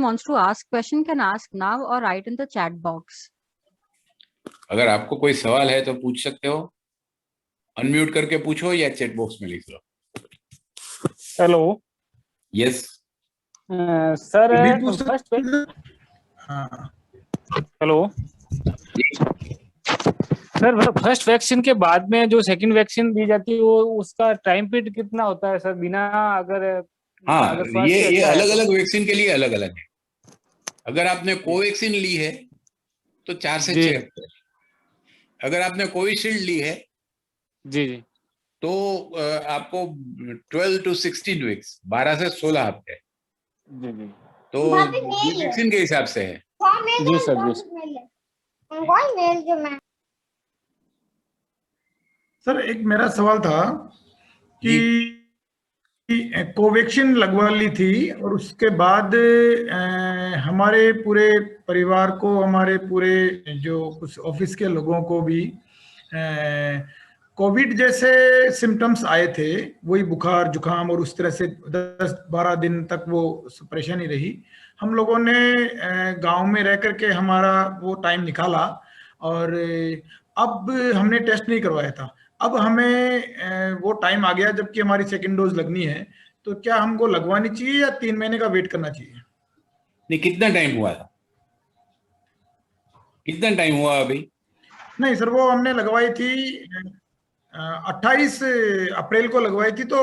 wants to ask question can ask now or write in the chat box. अगर आपको कोई सवाल है तो पूछ सकते हो, अनम्यूट करके पूछो या चैट बॉक्स में लिख लो। Hello. Yes sir, first hello sir, first vaccine के बाद में जो सेकंड वैक्सीन दी जाती है वो उसका टाइम पीरियड कितना होता है सर, बिना अगर हाँ, ये अलग अलग वैक्सीन के लिए अलग अलग है। अगर आपने कोवैक्सीन ली है तो 4 से 6 हफ्ते। अगर आपने कोविशील्ड ली है जी तो आपको 12 to 16 वीक्स, 12 से 16 हफ्ते। जी तो वैक्सीन के हिसाब से है। जी सर। सर, एक मेरा सवाल था कि कोवैक्सीन लगवा ली थी और उसके बाद हमारे पूरे परिवार को, हमारे पूरे जो कुछ ऑफिस के लोगों को भी कोविड जैसे सिम्टम्स आए थे, वही बुखार जुकाम, और उस तरह से 10-12 दिन तक वो परेशानी रही। हम लोगों ने गांव में रह करके हमारा वो टाइम निकाला और अब हमने टेस्ट नहीं करवाया था। अब हमें वो टाइम आ गया जबकि हमारी सेकंड डोज लगनी है, तो क्या हमको लगवानी चाहिए या 3 महीने का वेट करना चाहिए? नहीं, कितना टाइम हुआ था? कितना टाइम हुआ अभी? नहीं सर, वो हमने लगवाई थी 28 अप्रैल को लगवाई थी, तो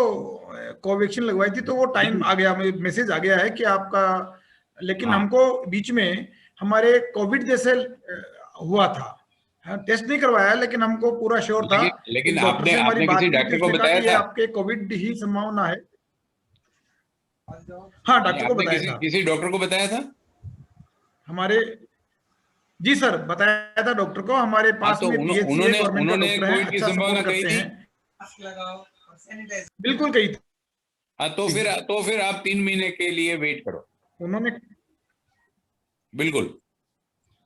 कोवैक्सीन लगवाई थी, तो वो टाइम आ गया, मैसेज आ गया है कि आपका। लेकिन हमको बीच में हमारे कोविड जैसे हुआ था, टेस्ट नहीं करवाया, लेकिन हमको पूरा श्योर था। लेकिन डॉक्टर से हमारी बात किसी की, डॉक्टर को उसने कहा बताया कि ये था? आपके कोविड ही संभावना है। हाँ, डॉक्टर को बताया था। किसी डॉक्टर को बताया था? हमारे जी सर, बताया था डॉक्टर को। हमारे पास तो में पीएचसी है, गवर्नमेंट का डॉक्टर है, कोविड की अच्छा संभावना सपोर्ट कही करते थी? हैं। बिल्कुल कही थी। हाँ, तो फिर आप 3 महीने के लिए वेट करो। उन्होंने बिल्कुल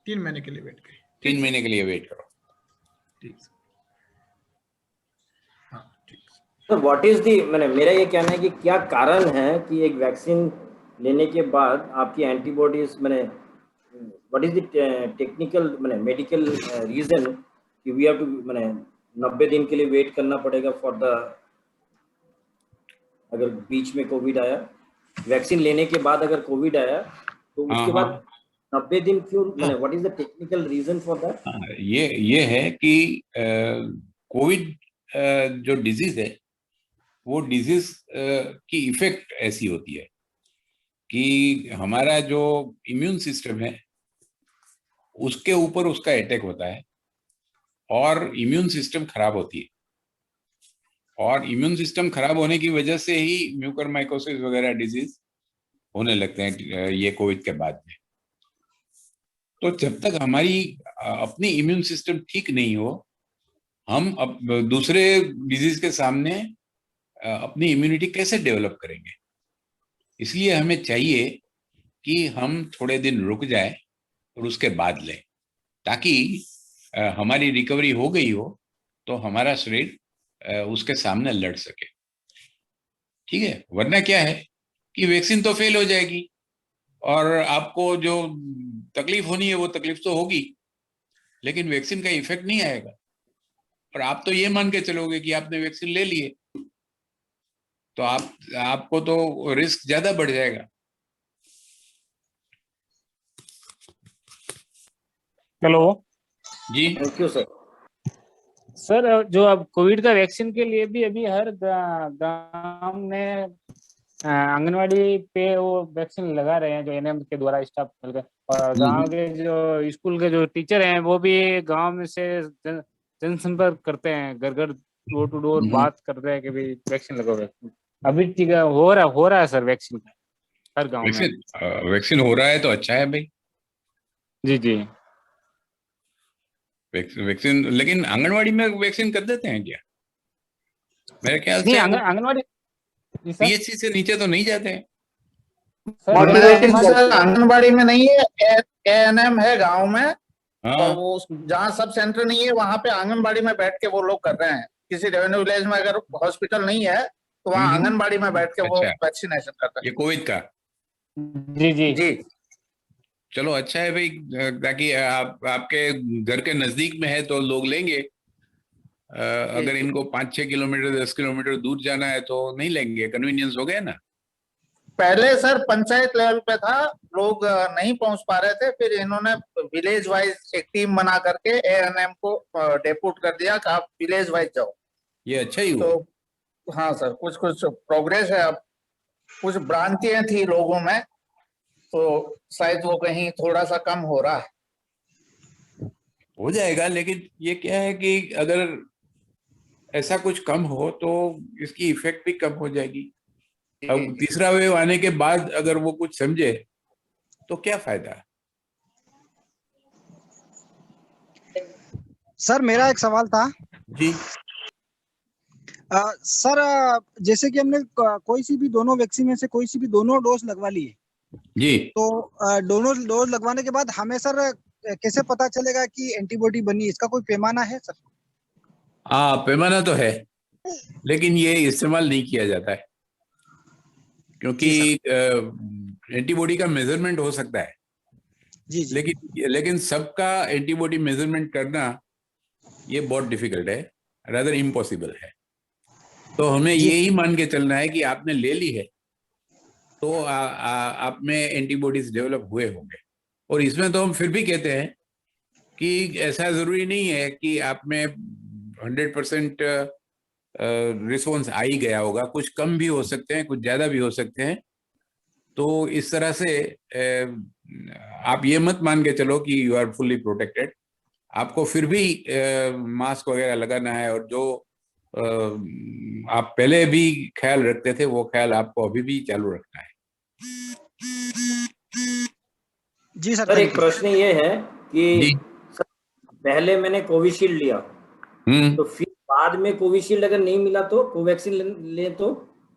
3 महीने के लिए वेट करी। 3 महीने के लिए वेट करो। ठीक सर। हाँ ठीक सर, व्हाट इज दी, मैंने मेरा ये कहना है कि क्या कारण है कि एक वैक्सीन लेने के बाद आपकी एंटीबॉडीज, मैंने व्हाट इज द टेक्निकल, मैंने मेडिकल रीजन कि वी हैव टू, मैंने 90 दिन के लिए वेट करना पड़ेगा फॉर द, अगर बीच में कोविड आया, वैक्सीन लेने के बाद अगर कोविड आया तो उसके बाद 90 दिन क्यों, मैंने what is the technical reason for that? ये है कि कोविड जो डिजीज है, वो डिजीज की इफेक्ट ऐसी होती है कि हमारा जो इम्यून सिस्टम है उसके ऊपर उसका अटैक होता है और इम्यून सिस्टम खराब होती है, और इम्यून सिस्टम खराब होने की वजह से ही म्यूकरमाइकोसिस वगैरह डिजीज होने लगते हैं ये कोविड के बाद में। तो जब तक हमारी अपनी इम्यून सिस्टम ठीक नहीं हो, हम दूसरे डिजीज के सामने अपनी इम्यूनिटी कैसे डेवलप करेंगे? इसलिए हमें चाहिए कि हम थोड़े दिन रुक जाए और उसके बाद लें, ताकि हमारी रिकवरी हो गई हो तो हमारा शरीर उसके सामने लड़ सके। ठीक है, वरना क्या है कि वैक्सीन तो फेल हो जाएगी और आपको जो तकलीफ होनी है वो तकलीफ तो होगी, लेकिन वैक्सीन का इफेक्ट नहीं आएगा। और आप तो ये मान के चलोगे कि आपने वैक्सीन ले लिए, तो आपको तो रिस्क ज्यादा बढ़ जाएगा। हेलो जी, थैंक यू सर। सर, जो अब कोविड का वैक्सीन के लिए भी अभी हर गांव में आंगनवाड़ी पे वो वैक्सीन लगा रहे हैं, जो एनएम के द्वारा स्टाफ मिलकर, और गांव के जो स्कूल के जो टीचर हैं वो भी गांव में से जनसंपर्क करते हैं, घर घर डोर टू डोर बात करते हैं कि भाई वैक्सीन लगाओ। अभी टीका हो रहा है सर, वैक्सीन हर गांव में। वैक्सीन हो रहा है तो अच्छा है भाई। जी वैक्सीन, लेकिन आंगनवाड़ी में वैक्सीन कर देते हैं क्या? मेरे ख्याल से आंगनवाड़ी पीएचसी से नीचे तो नहीं जाते हैं। मोटिवेशन सर आंगनबाड़ी में नहीं है, एएनएम है गांव में। और वो जहाँ सब सेंटर नहीं है वहां पे आंगनबाड़ी में बैठ के वो लोग कर रहे हैं। किसी रेवेन्यू विलेज में अगर हॉस्पिटल नहीं है तो वहाँ आंगनबाड़ी में बैठ के वो वैक्सीनेशन कर रहे हैं। ये कोविड का? जी जी चलो अच्छा है भाई, ताकि आपके घर के नजदीक में है तो लोग लेंगे। अगर इनको 5-6 किलोमीटर 10 किलोमीटर दूर जाना है तो नहीं लेंगे, कन्वीनियंस हो गया ना। पहले सर पंचायत लेवल पे था, लोग नहीं पहुंच पा रहे थे, फिर इन्होंने विलेज वाइज एक टीम बना करके एएनएम को डेपुट कर दिया कि आप विलेज वाइज जाओ। ये अच्छा ही हुआ। तो हाँ सर, कुछ कुछ प्रोग्रेस है। अब कुछ भ्रांतियां थी लोगों में, तो शायद वो कहीं थोड़ा सा कम हो रहा है। हो जाएगा, लेकिन ये क्या है कि अगर ऐसा कुछ कम हो तो इसकी इफेक्ट भी कम हो जाएगी। अब तीसरा वेव आने के बाद अगर वो कुछ समझे तो क्या फायदा। सर मेरा एक सवाल था जी। सर, जैसे कि हमने कोई सी भी दोनों वैक्सीन में से कोई सी भी दोनों डोज लगवा लिए जी, तो दोनों डोज लगवाने के बाद हमें सर कैसे पता चलेगा कि एंटीबॉडी बनी? इसका कोई पैमाना है सर? पैमाना तो है, लेकिन ये इस्तेमाल नहीं किया जाता है, क्योंकि एंटीबॉडी का मेजरमेंट हो सकता है जी जी। लेकिन सबका एंटीबॉडी मेजरमेंट करना ये बहुत डिफिकल्ट है, रादर इम्पॉसिबल है। तो हमें यही मान के चलना है कि आपने ले ली है तो आप में एंटीबॉडीज डेवलप हुए होंगे। और इसमें तो हम फिर भी कहते हैं कि ऐसा जरूरी नहीं है कि आप में 100% रिस्पॉन्स आ ही गया होगा, कुछ कम भी हो सकते हैं, कुछ ज्यादा भी हो सकते हैं। तो इस तरह से आप ये मत मान के चलो कि यू आर फुल्ली प्रोटेक्टेड। आपको फिर भी मास्क वगैरह लगाना है, और जो आप पहले भी ख्याल रखते थे वो ख्याल आपको अभी भी चालू रखना है। जी सर। सर एक प्रश्न ये है कि पहले मैंने कोविशील्ड लिया, तो फिर बाद में कोविशील्ड अगर नहीं मिला तो कोवैक्सीन ले तो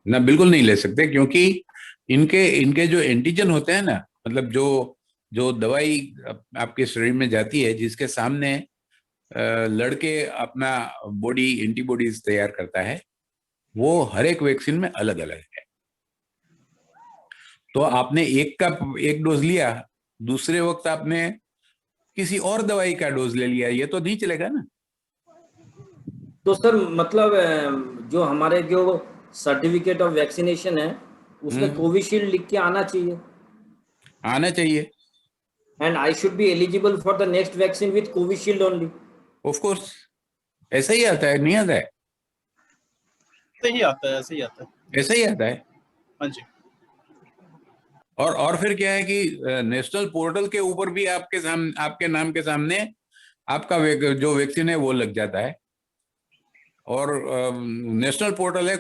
ना, बिल्कुल नहीं ले सकते, क्योंकि इनके जो एंटीजन होते हैं ना, मतलब जो दवाई आपके शरीर में जाती है, जिसके सामने लड़के अपना बॉडी एंटीबॉडीज तैयार करता है, वो हर एक वैक्सीन में अलग अलग है। तो आपने एक डोज लिया, दूसरे वक्त आपने किसी और दवाई का डोज ले लिया, ये तो नहीं चलेगा ना। तो सर मतलब जो हमारे जो सर्टिफिकेट ऑफ वैक्सीनेशन है उसमें कोविशील्ड लिख के आना चाहिए। And I should be eligible for the next vaccine with Covishield only. Of course, ऐसा ही आता है, नहीं आता है? ऐसे ही आता है। हाँ जी। और फिर क्या है कि नेशनल पोर्टल के ऊपर भी आपके नाम के सामने आपका जो वैक्सीन है वो लग जाता है। और नेशनल पोर्टल है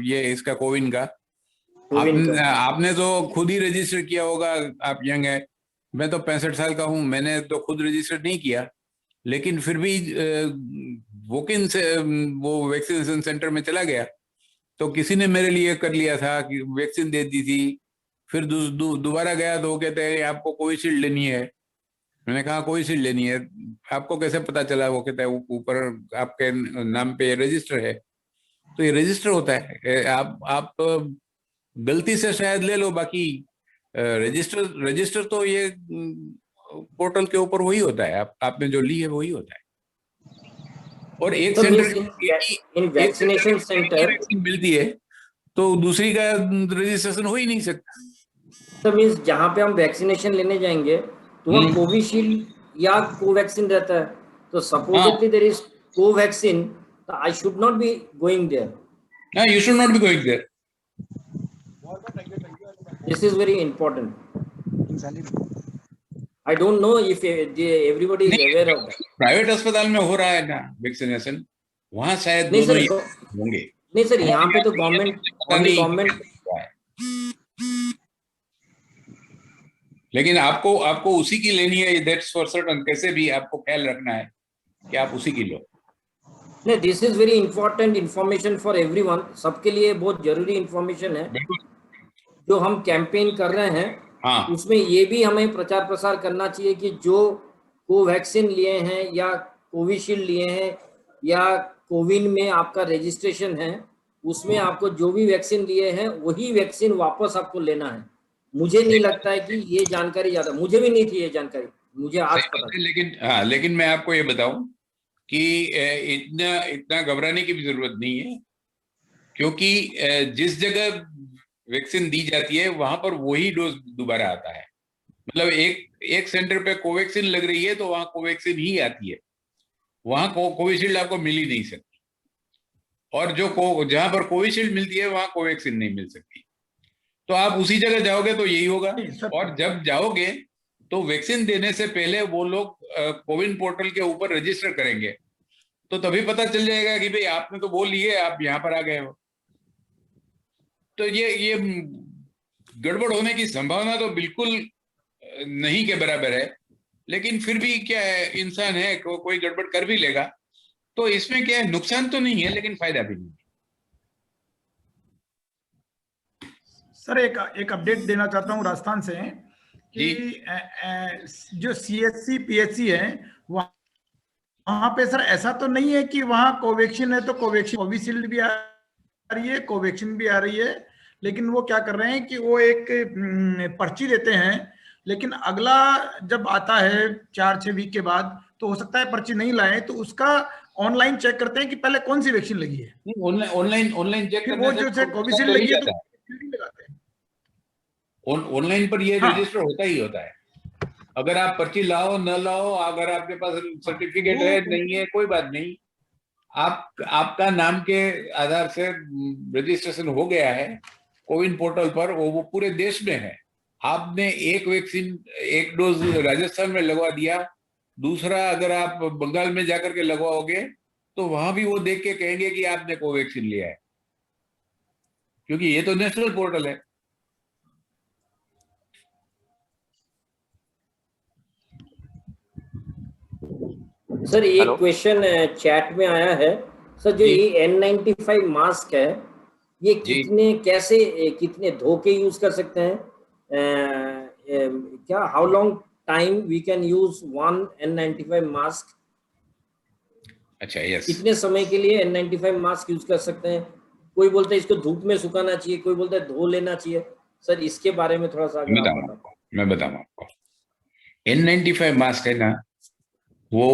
ये इसका कोविन का, आपने तो खुद ही रजिस्टर किया होगा। आप यंग है, मैं तो 65 साल का हूं, मैंने तो खुद रजिस्टर नहीं किया, लेकिन फिर भी वॉक-इन से वो वैक्सीनेशन सेंटर में चला गया तो किसी ने मेरे लिए कर लिया था कि वैक्सीन दे दी थी। फिर दोबारा गया तो वो कहते हैं आपको कोविशील्ड लेनी है। मैंने कहा कोविशील्ड लेनी है, आपको कैसे पता चला? वो कहता है ऊपर आपके नाम पे रजिस्टर है। तो ये रजिस्टर होता है, आप गलती से शायद ले लो, बाकी रजिस्टर तो ये पोर्टल के ऊपर वही होता है, आपने जो ली है वही होता है। और एक तो सेंटर इन वैक्सीनेशन सेंटर मिलती है तो दूसरी का रजिस्ट्रेशन हो ही नहीं सकता। तो मींस जहाँ पे हम वैक्सीनेशन लेने जाएंगे तो वहाँ कोविशील्ड या कोवैक्सीन रहता है, तो सपोजिटली देयर इज कोवैक्सीन, तो I should not be going there. No, you should not be going there. This is very important. I don't know if everybody is aware of that. Private अस्पताल में हो रहा है ना vaccination, वहाँ शायद नहीं दोनों सर, होंगे। नहीं सर, यहाँ पे तो गवर्नमेंट लेकिन आपको उसी की लेनी है, दैट्स फॉर सर्टेन। कैसे भी आपको ख्याल रखना है कि आप उसी की लो। नहीं, this is very important information for everyone, सबके लिए बहुत जरूरी इंफॉर्मेशन है। जो हम कैंपेन कर रहे हैं, हाँ, उसमें ये भी हमें प्रचार प्रसार करना चाहिए कि जो कोवैक्सीन लिए हैं या कोविशील्ड लिए हैं या कोविन में आपका रजिस्ट्रेशन है, उसमें आपको जो भी वैक्सीन लिए हैं वही वैक्सीन वापस आपको लेना है। मुझे नहीं लगता है कि ये जानकारी ज्यादा, मुझे भी नहीं थी ये जानकारी, मुझे आज पता है। लेकिन मैं आपको ये बताऊं कि इतना घबराने की भी जरूरत नहीं है, क्योंकि जिस जगह वैक्सीन दी जाती है वहां पर वही डोज दोबारा आता है। मतलब एक सेंटर पे कोवैक्सीन लग रही है तो वहां कोवैक्सीन ही आती है, वहां कोविशील्ड आपको मिल ही नहीं सकती, और जहां पर कोविशील्ड मिलती है वहां कोवैक्सीन नहीं मिल सकती। तो आप उसी जगह जाओगे तो यही होगा, और जब जाओगे तो वैक्सीन देने से पहले वो लोग कोविन पोर्टल के ऊपर रजिस्टर करेंगे, तो तभी पता चल जाएगा कि भाई आपने तो वो लिए, आप यहाँ पर आ गए हो। तो ये गड़बड़ होने की संभावना तो बिल्कुल नहीं के बराबर है, लेकिन फिर भी क्या है, इंसान है, कोई गड़बड़ कर भी लेगा, तो इसमें क्या है, नुकसान तो नहीं है लेकिन फायदा भी नहीं है। सर एक अपडेट देना चाहता हूँ राजस्थान से कि जो CSC PHC है वहां पे सर ऐसा तो नहीं है कि वहां कोवैक्सीन है तो कोविशील्ड भी आ रही है, कोवैक्सीन भी आ रही है, लेकिन वो क्या कर रहे हैं कि वो एक पर्ची देते हैं, लेकिन अगला जब आता है 4-6 वीक के बाद तो हो सकता है पर्ची नहीं लाए, तो उसका ऑनलाइन चेक करते हैं कि पहले कौन सी वैक्सीन लगी है। ऑनलाइन चेक करने वो जो कोविशील्ड लगी है तो लगाते हैं ऑनलाइन पर ये रजिस्टर होता ही होता है। अगर आप पर्ची लाओ न लाओ, अगर आपके पास सर्टिफिकेट है नहीं है, कोई बात नहीं, आपका नाम के आधार से रजिस्ट्रेशन हो गया है कोविन पोर्टल पर, वो पूरे देश में है। आपने एक वैक्सीन, एक डोज राजस्थान में लगवा दिया, दूसरा अगर आप बंगाल में जाकर के लगवाओगे तो वहां भी वो देख के कहेंगे कि आपने कोवैक्सीन लिया है, क्योंकि ये तो नेशनल पोर्टल है। सर एक क्वेश्चन चैट में आया है सर, जो ये N95 मास्क है ये कितने धोखे यूज कर सकते हैं? क्या how long time we can use one N95 mask? अच्छा, यस। कितने समय के लिए N95 मास्क यूज कर सकते हैं? कोई बोलता है इसको धूप में सुखाना चाहिए, कोई बोलता है धो लेना चाहिए। सर इसके बारे में थोड़ा सा मैं बताऊं आपको। N95 मास्क है ना, वो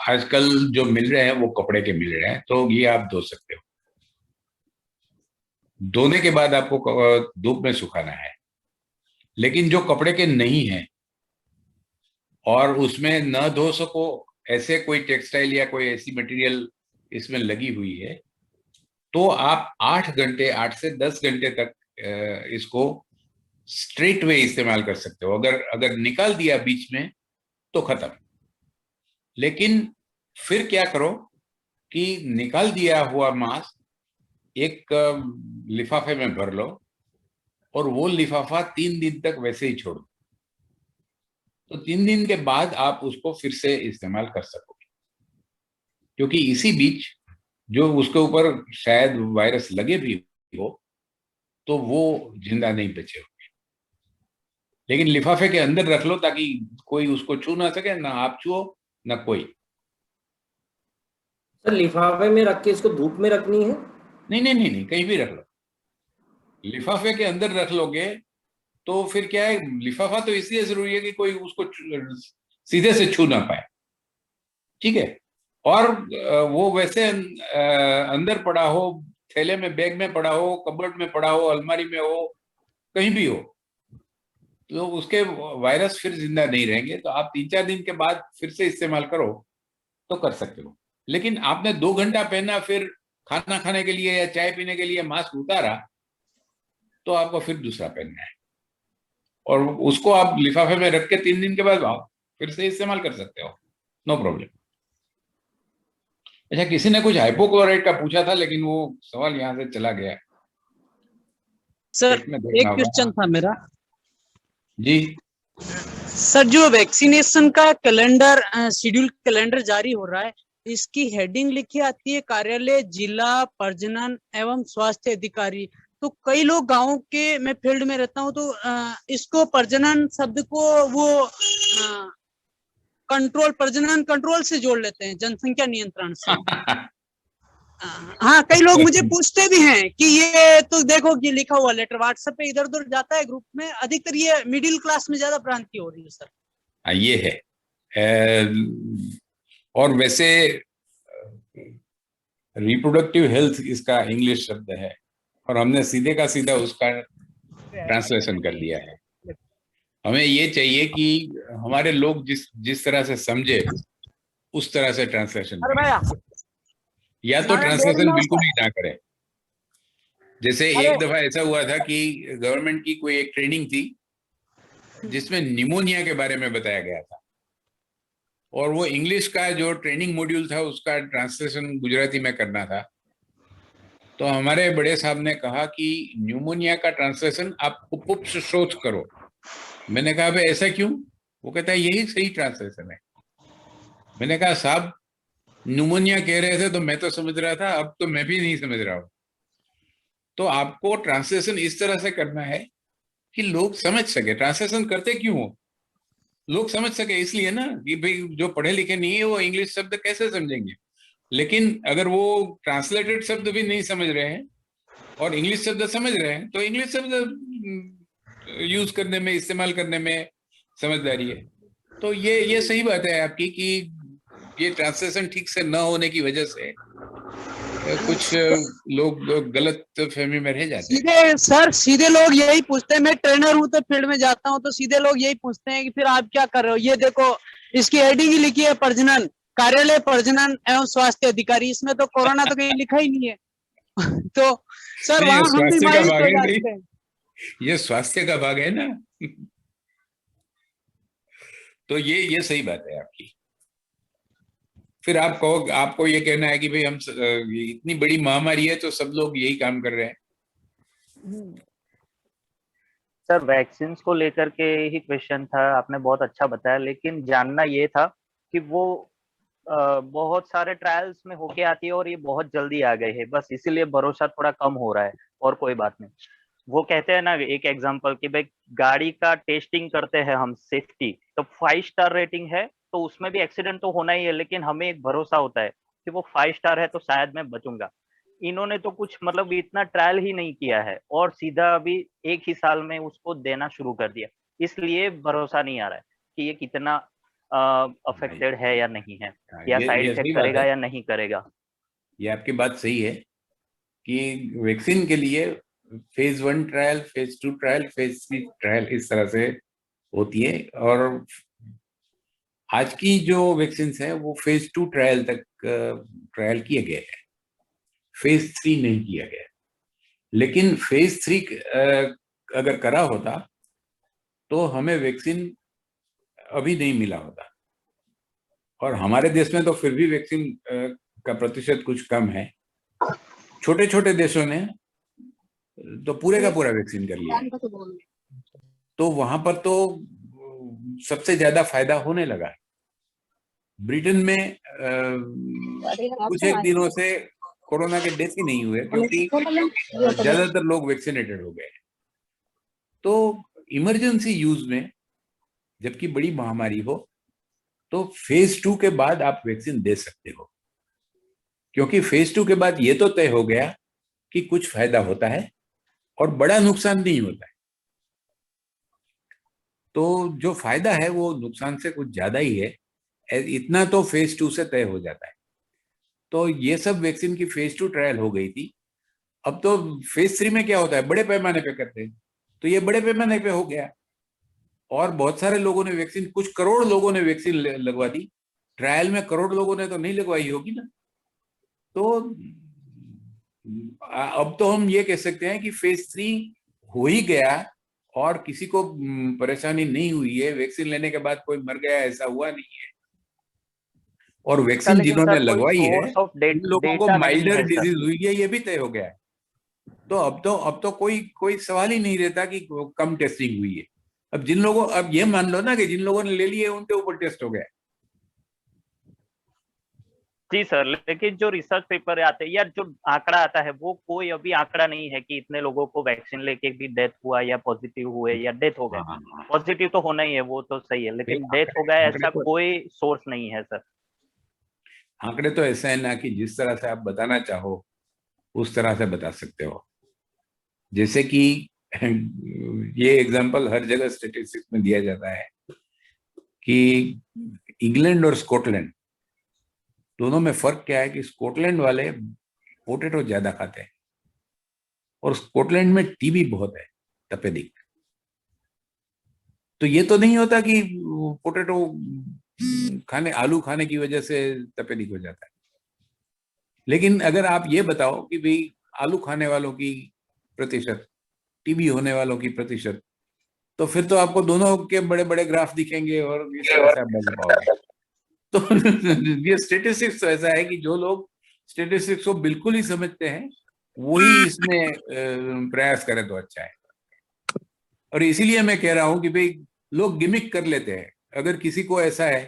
आजकल जो मिल रहे हैं वो कपड़े के मिल रहे हैं, तो ये आप धो सकते हो। धोने के बाद आपको धूप में सुखाना है। लेकिन जो कपड़े के नहीं है और उसमें न धो सको ऐसे कोई टेक्सटाइल या कोई ऐसी मटेरियल इसमें लगी हुई है, तो आप 8 से 10 घंटे तक इसको स्ट्रेट वे इस्तेमाल कर सकते हो। अगर निकाल दिया बीच में तो खत्म। लेकिन फिर क्या करो कि निकाल दिया हुआ मास्क एक लिफाफे में भर लो और वो लिफाफा 3 दिन तक वैसे ही छोड़ दो, तो 3 दिन के बाद आप उसको फिर से इस्तेमाल कर सकोगे, क्योंकि इसी बीच जो उसके ऊपर शायद वायरस लगे भी हो तो वो जिंदा नहीं बचे होंगे। लेकिन लिफाफे के अंदर रख लो ताकि कोई उसको छू ना सके, ना आप छुओ ना कोई। सर लिफाफे में रख के इसको धूप में रखनी है? नहीं, कहीं भी रख लो। लिफाफे के अंदर रख लोगे तो फिर क्या है, लिफाफा तो इसलिए जरूरी है कि कोई उसको सीधे से छू ना पाए, ठीक है। और वो वैसे अंदर पड़ा हो, थैले में, बैग में पड़ा हो, कबर्ड में पड़ा हो, अलमारी में हो, कहीं भी हो, तो उसके वायरस फिर जिंदा नहीं रहेंगे। तो आप 3-4 दिन के बाद फिर से इस्तेमाल करो तो कर सकते हो। लेकिन आपने 2 घंटा पहना, फिर खाना खाने के लिए या चाय पीने के लिए मास्क उतारा, तो आपको फिर दूसरा पहनना है और उसको आप लिफाफे में रख के 3 दिन के बाद आप फिर से इस्तेमाल कर सकते हो, नो प्रॉब्लम। अच्छा, किसी ने कुछ हाइपोक्लोराइड का पूछा था लेकिन वो सवाल यहाँ से चला गया। सर एक क्वेश्चन था मेरा जी। सर जो वैक्सीनेशन का कैलेंडर शेड्यूल कैलेंडर जारी हो रहा है, इसकी हेडिंग लिखी आती है कार्यालय जिला प्रजनन एवं स्वास्थ्य अधिकारी। तो कई लोग गांव के, मैं फील्ड में रहता हूं, तो इसको प्रजनन शब्द को वो प्रजनन कंट्रोल से जोड़ लेते हैं, जनसंख्या नियंत्रण से। हाँ, कई लोग मुझे पूछते भी हैं कि ये तो देखो कि लिखा हुआ लेटर व्हाट्सएप पे इधर उधर जाता है ग्रुप में, अधिकतर ये मिडिल क्लास में ज्यादा भ्रांति हो रही है सर। ये है। और वैसे रिप्रोडक्टिव हेल्थ इसका इंग्लिश शब्द है और हमने सीधे का सीधा उसका ट्रांसलेशन कर लिया है। हमें ये चाहिए कि हमारे लोग जिस तरह से समझे उस तरह से ट्रांसलेशन करें, या तो ट्रांसलेशन बिल्कुल ही ना करें। जैसे एक दफा ऐसा हुआ था कि गवर्नमेंट की कोई एक ट्रेनिंग थी जिसमें निमोनिया के बारे में बताया गया था, और वो इंग्लिश का जो ट्रेनिंग मॉड्यूल था उसका ट्रांसलेशन गुजराती में करना था। तो हमारे बड़े साहब ने कहा कि न्यूमोनिया का ट्रांसलेशन आप पुप्सशोथ करो। मैंने कहा भाई ऐसा क्यों? वो कहता है यही सही ट्रांसलेशन है। मैंने कहा साहब न्यूमोनिया कह रहे थे तो मैं तो समझ रहा था, अब तो मैं भी नहीं समझ रहा हूं। तो आपको ट्रांसलेशन इस तरह से करना है कि लोग समझ सके। ट्रांसलेशन करते क्यों हो? लोग समझ सके इसलिए ना, कि भाई जो पढ़े लिखे नहीं है वो इंग्लिश शब्द कैसे समझेंगे। लेकिन अगर वो ट्रांसलेटेड शब्द भी नहीं समझ रहे हैं और इंग्लिश शब्द समझ रहे हैं तो इंग्लिश शब्द यूज करने में, इस्तेमाल करने में समझदारी है। तो ये सही बात है आपकी कि ये ट्रांसलेशन ठीक से न होने की वजह से कुछ लोग गलत फहमी में रह जाते हैं। सीधे लोग यही पूछते हैं, मैं ट्रेनर हूँ तो फील्ड में जाता हूँ, तो सीधे लोग यही पूछते हैं कि फिर आप क्या कर रहे हो। ये देखो इसकी हेडिंग ही लिखी है प्रजनन, कार्यालय प्रजनन एवं स्वास्थ्य अधिकारी, इसमें तो कोरोना तो कहीं लिखा ही नहीं है। तो सर वहां हम भी मायूस हो जाते हैं। ये स्वास्थ्य का भाग है ना। तो ये सही बात है आपकी। फिर आप कहो, आपको ये कहना है कि भाई हम इतनी बड़ी महामारी है तो सब लोग यही काम कर रहे हैं। सर वैक्सीन को लेकर के ही क्वेश्चन था, आपने बहुत अच्छा बताया, लेकिन जानना ये था कि वो बहुत सारे ट्रायल्स में होके आती है और ये बहुत जल्दी आ गई है, बस इसीलिए भरोसा थोड़ा कम हो रहा है, और कोई बात नहीं। वो कहते हैं ना, एक एग्जांपल कि भाई गाड़ी का टेस्टिंग करते हैं हम सेफ्टी, तो 5 स्टार रेटिंग है तो उसमें भी एक्सीडेंट तो होना ही है, लेकिन हमें एक भरोसा होता है कि वो 5 स्टार है तो शायद मैं बचूंगा। इन्होंने तो कुछ मतलब इतना ट्रायल ही नहीं किया है और सीधा अभी 1 ही साल में उसको देना शुरू कर दिया, इसलिए भरोसा नहीं आ रहा है कि ये कितना अफेक्टेड है या नहीं है, या साइड इफेक्ट करेगा या नहीं करेगा। ये आपकी बात सही है कि वैक्सीन के लिए phase 1 trial, phase 2 trial, phase 3 trial इस तरह से होती है, और आज की जो वैक्सीन है वो फेज 2 ट्रायल तक ट्रायल किए गए हैं, फेज 3 नहीं किया गया। लेकिन फेज 3 अगर करा होता तो हमें वैक्सीन अभी नहीं मिला होता, और हमारे देश में तो फिर भी वैक्सीन का प्रतिशत कुछ कम है। छोटे छोटे देशों ने तो पूरे का पूरा वैक्सीन कर लिया, तो वहां पर तो सबसे ज्यादा फायदा होने लगा। ब्रिटेन में कुछ एक दिनों से कोरोना के डेथ ही नहीं हुए क्योंकि ज्यादातर लोग वैक्सीनेटेड हो गए। तो इमरजेंसी यूज में जबकि बड़ी महामारी हो तो फेज 2 के बाद आप वैक्सीन दे सकते हो, क्योंकि फेज 2 के बाद ये तो तय हो गया कि कुछ फायदा होता है और बड़ा नुकसान नहीं होता है। तो जो फायदा है वो नुकसान से कुछ ज्यादा ही है, इतना तो फेज 2 से तय हो जाता है। तो ये सब वैक्सीन की फेज 2 ट्रायल हो गई थी। अब तो फेज 3 में क्या होता है, बड़े पैमाने पे करते हैं, तो ये बड़े पैमाने पे हो गया और बहुत सारे लोगों ने वैक्सीन, कुछ करोड़ लोगों ने वैक्सीन लगवा दी। ट्रायल में करोड़ लोगों ने तो नहीं लगवाई होगी ना। तो अब तो हम ये कह सकते हैं कि फेज 3 हो ही गया और किसी को परेशानी नहीं हुई है, वैक्सीन लेने के बाद कोई मर गया ऐसा हुआ नहीं है। और वैक्सीन जिन्होंने लगवाई है उन लोगों को माइल्डर डिजीज हुई है ये भी तय हो गया है। तो अब तो कोई सवाल ही नहीं रहता कि कम टेस्टिंग हुई है। अब ये मान लो ना कि जिन लोगों ने ले लिए उनके ऊपर टेस्ट हो गया। जी सर, लेकिन जो रिसर्च पेपर आते हैं या जो आंकड़ा आता है वो कोई अभी आंकड़ा नहीं है कि इतने लोगों को वैक्सीन लेके भी डेथ हुआ या पॉजिटिव हुए या डेथ हो गए। पॉजिटिव तो होना ही है, वो तो सही है, लेकिन डेथ हो गया ऐसा कोई सोर्स नहीं है सर। आंकड़े तो ऐसा है ना कि जिस तरह से आप बताना चाहो उस तरह से बता सकते हो। जैसे कि ये एग्जांपल हर जगह स्टैटिस्टिक्स में दिया जाता है कि इंग्लैंड और स्कॉटलैंड दोनों में फर्क क्या है कि स्कॉटलैंड वाले पोटैटो ज्यादा खाते हैं और स्कॉटलैंड में टीबी बहुत है, तपेदिक। तो ये तो नहीं होता कि पोटैटो खाने, आलू खाने की वजह से तपेदिक हो जाता है। लेकिन अगर आप ये बताओ कि भाई आलू खाने वालों की प्रतिशत, टीबी होने वालों की प्रतिशत, तो फिर तो आपको दोनों के बड़े बड़े ग्राफ दिखेंगे और इस तरह से आप बता पाओगे। तो ये स्टेटिस्टिक्स तो ऐसा है कि जो लोग स्टेटिस्टिक्स को बिल्कुल ही समझते हैं वही इसमें प्रयास करें तो अच्छा है। और इसीलिए मैं कह रहा हूं कि भाई लोग गिमिक कर लेते हैं। अगर किसी को ऐसा है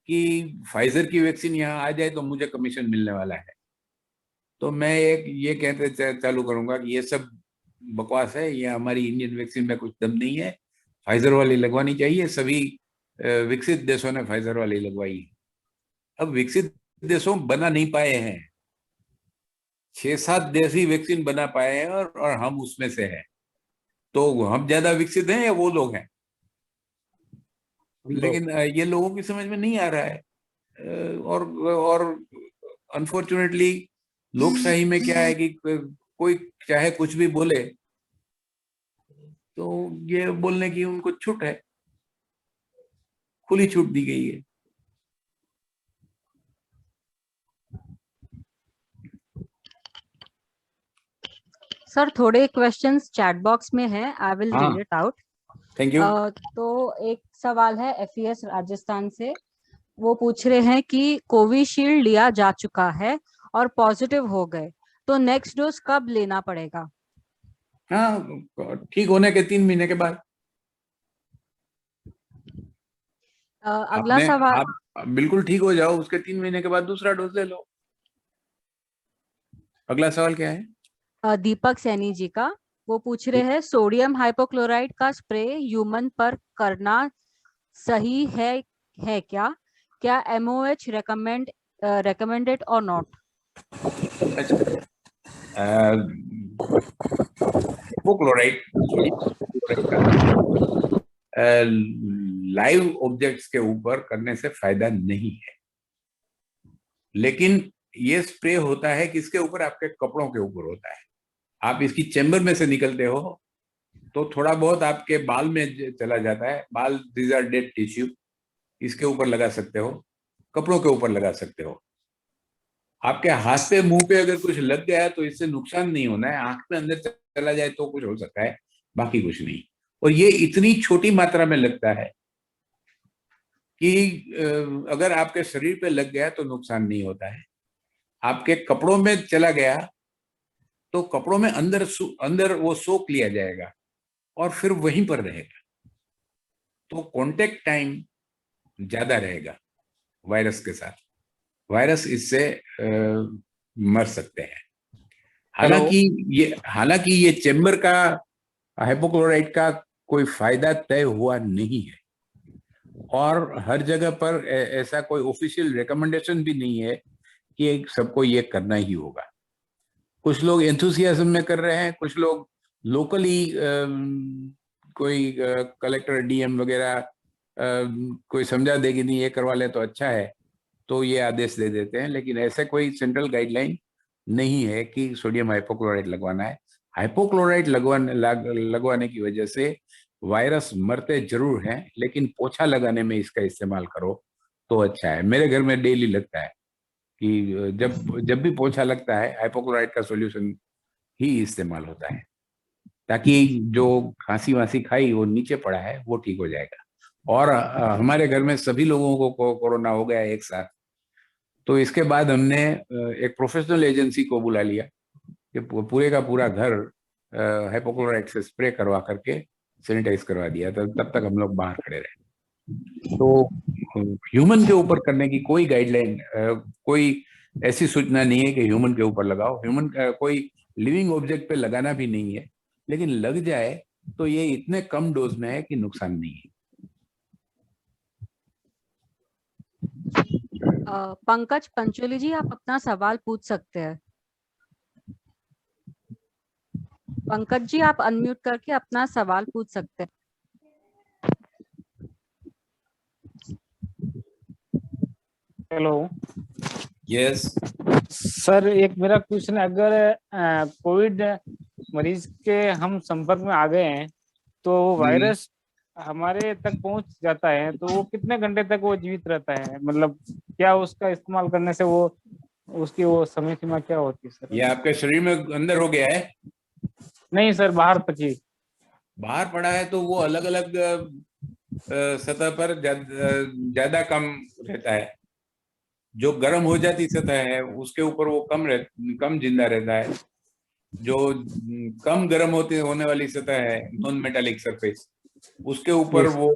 कि फाइजर की वैक्सीन यहाँ आ जाए तो मुझे कमीशन मिलने वाला है, तो मैं एक ये कहते चालू करूंगा कि ये सब बकवास है, ये हमारी इंडियन वैक्सीन में कुछ दम नहीं है, फाइजर वाली लगवानी चाहिए। सभी विकसित देशों ने फाइजर वाली लगवाई। अब विकसित देशों बना नहीं पाए हैं, 6-7 देश ही वैक्सीन बना पाए हैं और हम उसमें से हैं। तो हम ज्यादा विकसित हैं या वो लोग हैं? लेकिन ये लोगों की समझ में नहीं आ रहा है। और अनफॉर्चुनेटली लोकशाही में क्या है कि कोई चाहे कुछ भी बोले तो ये बोलने की उनको छूट है, खुली छूट दी गई है। सर थोड़े क्वेश्चंस चैट बॉक्स में है, I will read it out. Thank you. तो एक सवाल है FES राजस्थान से, वो पूछ रहे हैं कि कोविशील्ड लिया जा चुका है और पॉजिटिव हो गए तो नेक्स्ट डोज कब लेना पड़ेगा? हाँ, ठीक होने के 3 महीने के बाद। अगला सवाल, आप बिल्कुल ठीक हो जाओ, उसके 3 महीने के बाद दूसरा डोज ले लो। अगला सवाल क्या है? दीपक सैनी जी का, वो पूछ रहे हैं सोडियम हाइपोक्लोराइड का स्प्रे ह्यूमन पर करना सही है क्या? क्या MOH recommended or not? Hypochloride live objects के ऊपर करने से फायदा नहीं है, लेकिन ये स्प्रे होता है किसके ऊपर? आपके कपड़ों के ऊपर होता है। आप इसकी चेंबर में से निकलते हो तो थोड़ा बहुत आपके बाल में चला जाता है। बाल, दीज आर डेड टिश्यू, इसके ऊपर लगा सकते हो, कपड़ों के ऊपर लगा सकते हो। आपके हाथ पे, मुंह पे अगर कुछ लग गया तो इससे नुकसान नहीं होना है। आंख में अंदर चला जाए तो कुछ हो सकता है, बाकी कुछ नहीं। और ये इतनी छोटी मात्रा में लगता है कि अगर आपके शरीर पे लग गया तो नुकसान नहीं होता है। आपके कपड़ों में चला गया तो कपड़ों में अंदर वो सोख लिया जाएगा और फिर वहीं पर रहेगा, तो कांटेक्ट टाइम ज्यादा रहेगा वायरस के साथ। वायरस इससे मर सकते हैं। हालांकि ये चेंबर का, हाइपोक्लोराइड का कोई फायदा तय हुआ नहीं है और हर जगह पर ऐसा कोई ऑफिशियल रिकमेंडेशन भी नहीं है कि सबको ये करना ही होगा। कुछ लोग एंथुसियाज्म में कर रहे हैं, कुछ लोग लोकली कोई कलेक्टर, DM वगैरह कोई समझा देगी नहीं ये करवा ले तो अच्छा है, तो ये आदेश दे देते हैं। लेकिन ऐसे कोई सेंट्रल गाइडलाइन नहीं है कि सोडियम हाइपोक्लोराइड लगवाना है। हाइपोक्लोराइड लगवाने की वजह से वायरस मरते जरूर हैं, लेकिन पोछा लगाने में इसका इस्तेमाल करो तो अच्छा है। मेरे घर में डेली लगता है कि जब भी पोछा लगता है हाइपोक्लोराइड का सॉल्यूशन ही इस्तेमाल होता है, ताकि जो खांसी वांसी खाई वो नीचे पड़ा है वो ठीक हो जाएगा। और हमारे घर में सभी लोगों को कोरोना हो गया एक साथ, तो इसके बाद हमने एक प्रोफेशनल एजेंसी को बुला लिया कि पूरे का पूरा घर हाइपोक्लोराइड से स्प्रे करवा करके सैनिटाइज करवा दिया। तब तक हम लोग बाहर खड़े रहे। तो ह्यूमन के ऊपर करने की कोई गाइडलाइन, कोई ऐसी सूचना नहीं है कि ह्यूमन के ऊपर लगाओ। ह्यूमन कोई लिविंग ऑब्जेक्ट पे लगाना भी नहीं है, लेकिन लग जाए तो ये इतने कम डोज में है कि नुकसान नहीं है। पंकज पंचोली जी, आप अपना सवाल पूछ सकते हैं। पंकज जी, आप अनम्यूट करके अपना सवाल पूछ सकते हैं। हेलो। यस सर, एक मेरा क्वेश्चन है, अगर कोविड मरीज के हम संपर्क में आ गए हैं तो वायरस हमारे तक पहुंच जाता है, तो वो कितने घंटे तक वो जीवित रहता है? मतलब क्या उसका इस्तेमाल करने से वो उसकी वो समय सीमा क्या होती है सर? ये आपके शरीर में अंदर हो गया है? नहीं सर, बाहर तक ही। बाहर पड़ा है तो वो अलग अलग सतह पर ज्यादा कम रहता है। जो गर्म हो जाती सतह है उसके ऊपर वो कम जिंदा रहता है। जो कम गर्म होने वाली सतह है, नॉन मेटालिक सरफेस, उसके ऊपर वो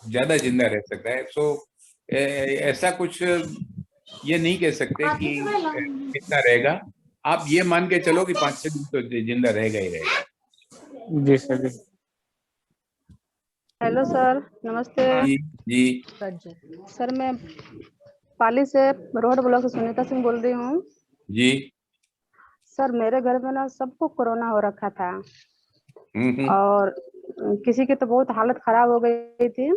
ज्यादा जिंदा रह सकता है। सो ऐसा कुछ ये नहीं कह सकते कि कितना रहेगा। आप ये मान के चलो कि 5-6 दिन तो जिंदा रहेगा ही रहेगा। जी सर। हेलो सर, नमस्ते। जी जी सर, मैं पाली से रोड ब्लॉक से सुनीता सिंह बोल रही हूँ। जी सर, मेरे घर में ना सबको कोरोना हो रखा था और किसी की तो बहुत हालत खराब हो गई थी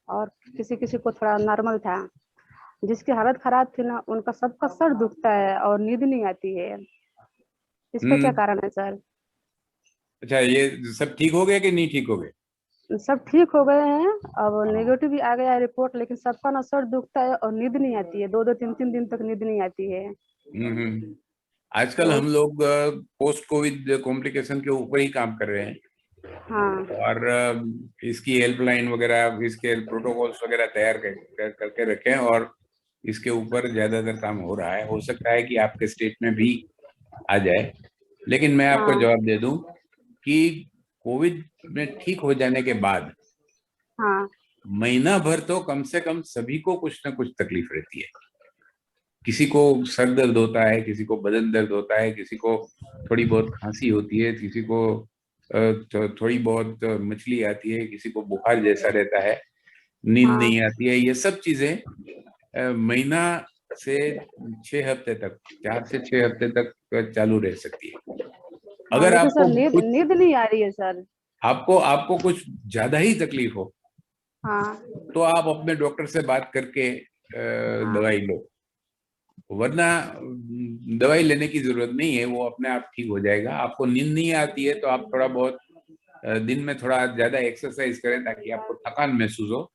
और किसी को थोड़ा नॉर्मल था। जिसकी हालत खराब थी ना, उनका सबका सर दुखता है और नींद नहीं आती है। इसका क्या कारण है सर? अच्छा, ये सब ठीक हो गए कि नहीं ठीक हो गए? सब ठीक हो गए हैं। अब नेगेटिव भी आ गया है रिपोर्ट, लेकिन सबका ना सर दुखता है और नींद नहीं आती है। 2-3 दिन तक नींद नहीं आती है। आजकल हम लोग पोस्ट कोविड कॉम्प्लिकेशन के ऊपर ही काम कर रहे हैं। हाँ। और इसकी हेल्पलाइन वगैरह, इसके प्रोटोकॉल्स वगैरह तैयार करके रखें और इसके ऊपर ज्यादातर काम हो रहा है। हो सकता है कि आपके स्टेट में भी आ जाए, लेकिन मैं आपको जवाब दे दूं कि कोविड में ठीक हो जाने के बाद महीना भर तो कम से कम सभी को कुछ ना कुछ तकलीफ रहती है। किसी को सर दर्द होता है, किसी को बदन दर्द होता है, किसी को थोड़ी बहुत खांसी होती है, किसी को थोड़ी बहुत मछली आती है, किसी को बुखार जैसा रहता है, नींद नहीं आती है। ये सब चीजें महीना से 6 हफ्ते तक, 4 से 6 हफ्ते तक चालू रह सकती है। अगर आपको नींद नहीं आ रही है सर। आपको कुछ ज्यादा ही तकलीफ हो तो आप अपने डॉक्टर से बात करके दवाई लो, वरना दवाई लेने की जरूरत नहीं है, वो अपने आप ठीक हो जाएगा। आपको नींद नहीं आती है तो आप थोड़ा बहुत दिन में थोड़ा ज्यादा एक्सरसाइज करें ताकि आपको थकान महसूस हो।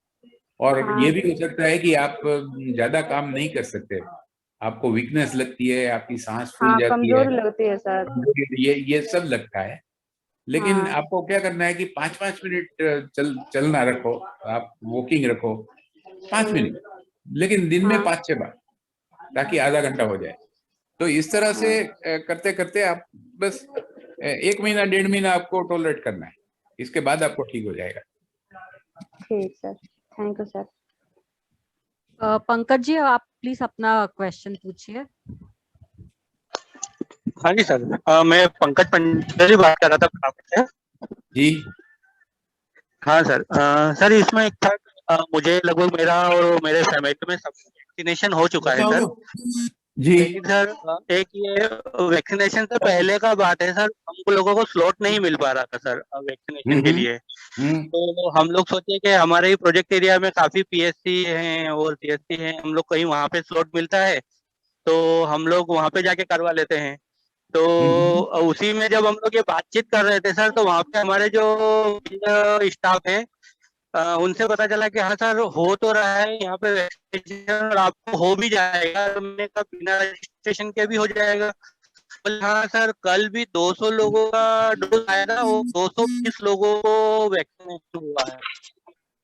और ये भी हो सकता है कि आप ज्यादा काम नहीं कर सकते, आपको वीकनेस लगती है, आपकी सांस फूल जाती है, कमजोरी लगती है सर। ये सब लगता है। लेकिन आपको क्या करना है कि 5-5 मिनट चलना रखो, आप वॉकिंग रखो 5 मिनट, लेकिन दिन में 5-6 बार, ताकि आधा घंटा हो जाए। तो इस तरह से करते करते आप बस 1 महीना 1.5 महीना आपको टॉलरेट करना है, इसके बाद आपको ठीक हो जाएगा। ठीक sir, thank you sir. Pankaj ji, आप प्लीज अपना क्वेश्चन पूछिए। हाँ जी सर, मैं पंकज पंचोली बात कर रहा था जी। हाँ सर, सर इसमें एक था, मुझे लगभग मेरा और मेरे फैमिली में सब वैक्सीनेशन हो चुका है सर जी। लेकिन सर एक ये वैक्सीनेशन से पहले का बात है सर, हम लोगों को स्लॉट नहीं मिल पा रहा था सर वैक्सीनेशन के लिए। तो हम लोग सोचे कि हमारे ही प्रोजेक्ट एरिया में काफी पीएससी हैं और सीएससी हैं, हम लोग कहीं वहाँ पे स्लॉट मिलता है तो हम लोग वहाँ पे जाके करवा लेते हैं। तो उसी में जब हम लोग ये बातचीत कर रहे थे सर, तो वहाँ पे हमारे जो स्टाफ है उनसे पता चला कि हाँ सर हो तो रहा है यहाँ पे वैक्सीनेशन और आपको हो भी जाएगा। तो मैंने कहा बिना रजिस्ट्रेशन के भी हो जाएगा। हाँ सर, कल भी 200 लोगों का डोज आया था, वो 220 लोगों को वैक्सीनेशन हुआ है।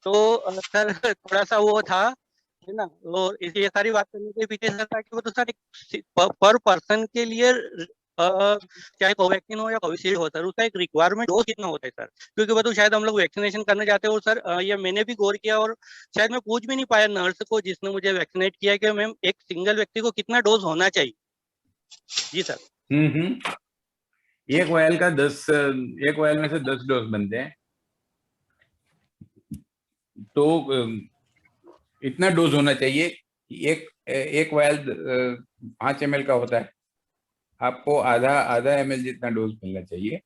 तो सर थोड़ा सा वो था है ना, और ये सारी बात करने के पीछे सर था कि वो तो सर पर पर्सन के लिए चाहे कोवैक्सीन हो या कोविशील्ड हो सर, उसका एक रिक्वायरमेंट डोज कितना होता है सर? क्योंकि वो तो शायद हम लोग वैक्सीनेशन करने जाते हैं और सर ये मैंने भी गौर किया और शायद मैं पूछ भी नहीं पाया नर्स को जिसने मुझे वैक्सीनेट किया कि मैम एक सिंगल व्यक्ति को कितना डोज होना चाहिए। जी सर। एक वायल में से 10 डोज बनते हैं, तो इतना डोज होना चाहिए एक वायल 5 ml का होता है, आपको आधा ml जितना डोज मिलना चाहिए।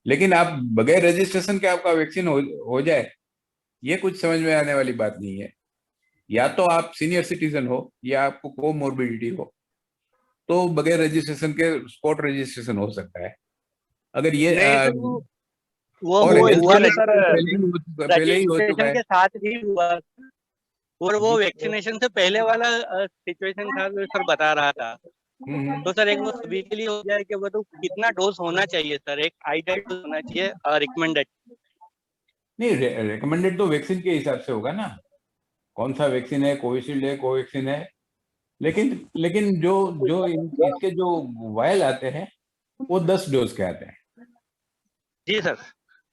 लेकिन आप बगैर रजिस्ट्रेशन के आपका वैक्सीन हो जाए, ये कुछ समझ में आने वाली बात नहीं है। या तो आप सीनियर सिटीजन हो या आपको कोमोर्बिडिटी हो, तो बगैर रजिस्ट्रेशन के स्पॉट रजिस्ट्रेशन हो सकता है। अगर ये वो और हुआ ना सर, पहले ही हो चुका रजिस्ट्रेशन है। के साथ ही हुआ, और वो वैक्सीनेशन से पहले वाला सिचुएशन था जो सर बता रहा था। तो सर एक वो सभी के लिए हो जाए कि वो तो कितना डोज होना चाहिए सर, एक आइडियल डोज होना चाहिए रिकमेंडेड? नहीं, रिकमेंडेड तो वैक्सीन के हिसाब से होगा ना, कौन सा वैक्सीन है, कोविशील्ड है, कोवैक्सीन है। लेकिन जो इसके जो वायल आते हैं वो 10 डोज के आते हैं। जी सर।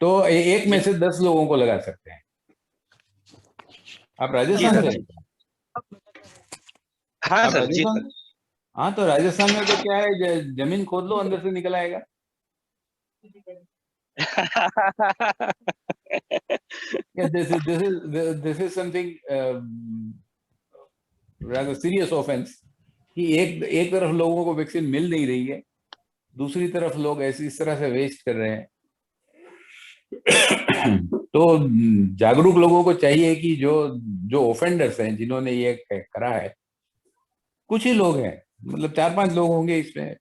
तो एक में से 10 लोगों को लगा सकते हैं। आप राजस्थान से? हाँ आप सर जी राजस्थान? हाँ, तो राजस्थान में तो क्या है, जमीन खोद लो, अंदर से निकल आएगा। This is something rather serious offense कि एक तरफ लोगों को वैक्सीन मिल नहीं रही है, दूसरी तरफ लोग ऐसी इस तरह से वेस्ट कर रहे हैं। तो जागरूक लोगों को चाहिए कि जो ऑफेंडर्स हैं, जिन्होंने ये करा है, कुछ ही लोग हैं, मतलब 4-5 लोग होंगे इसमें,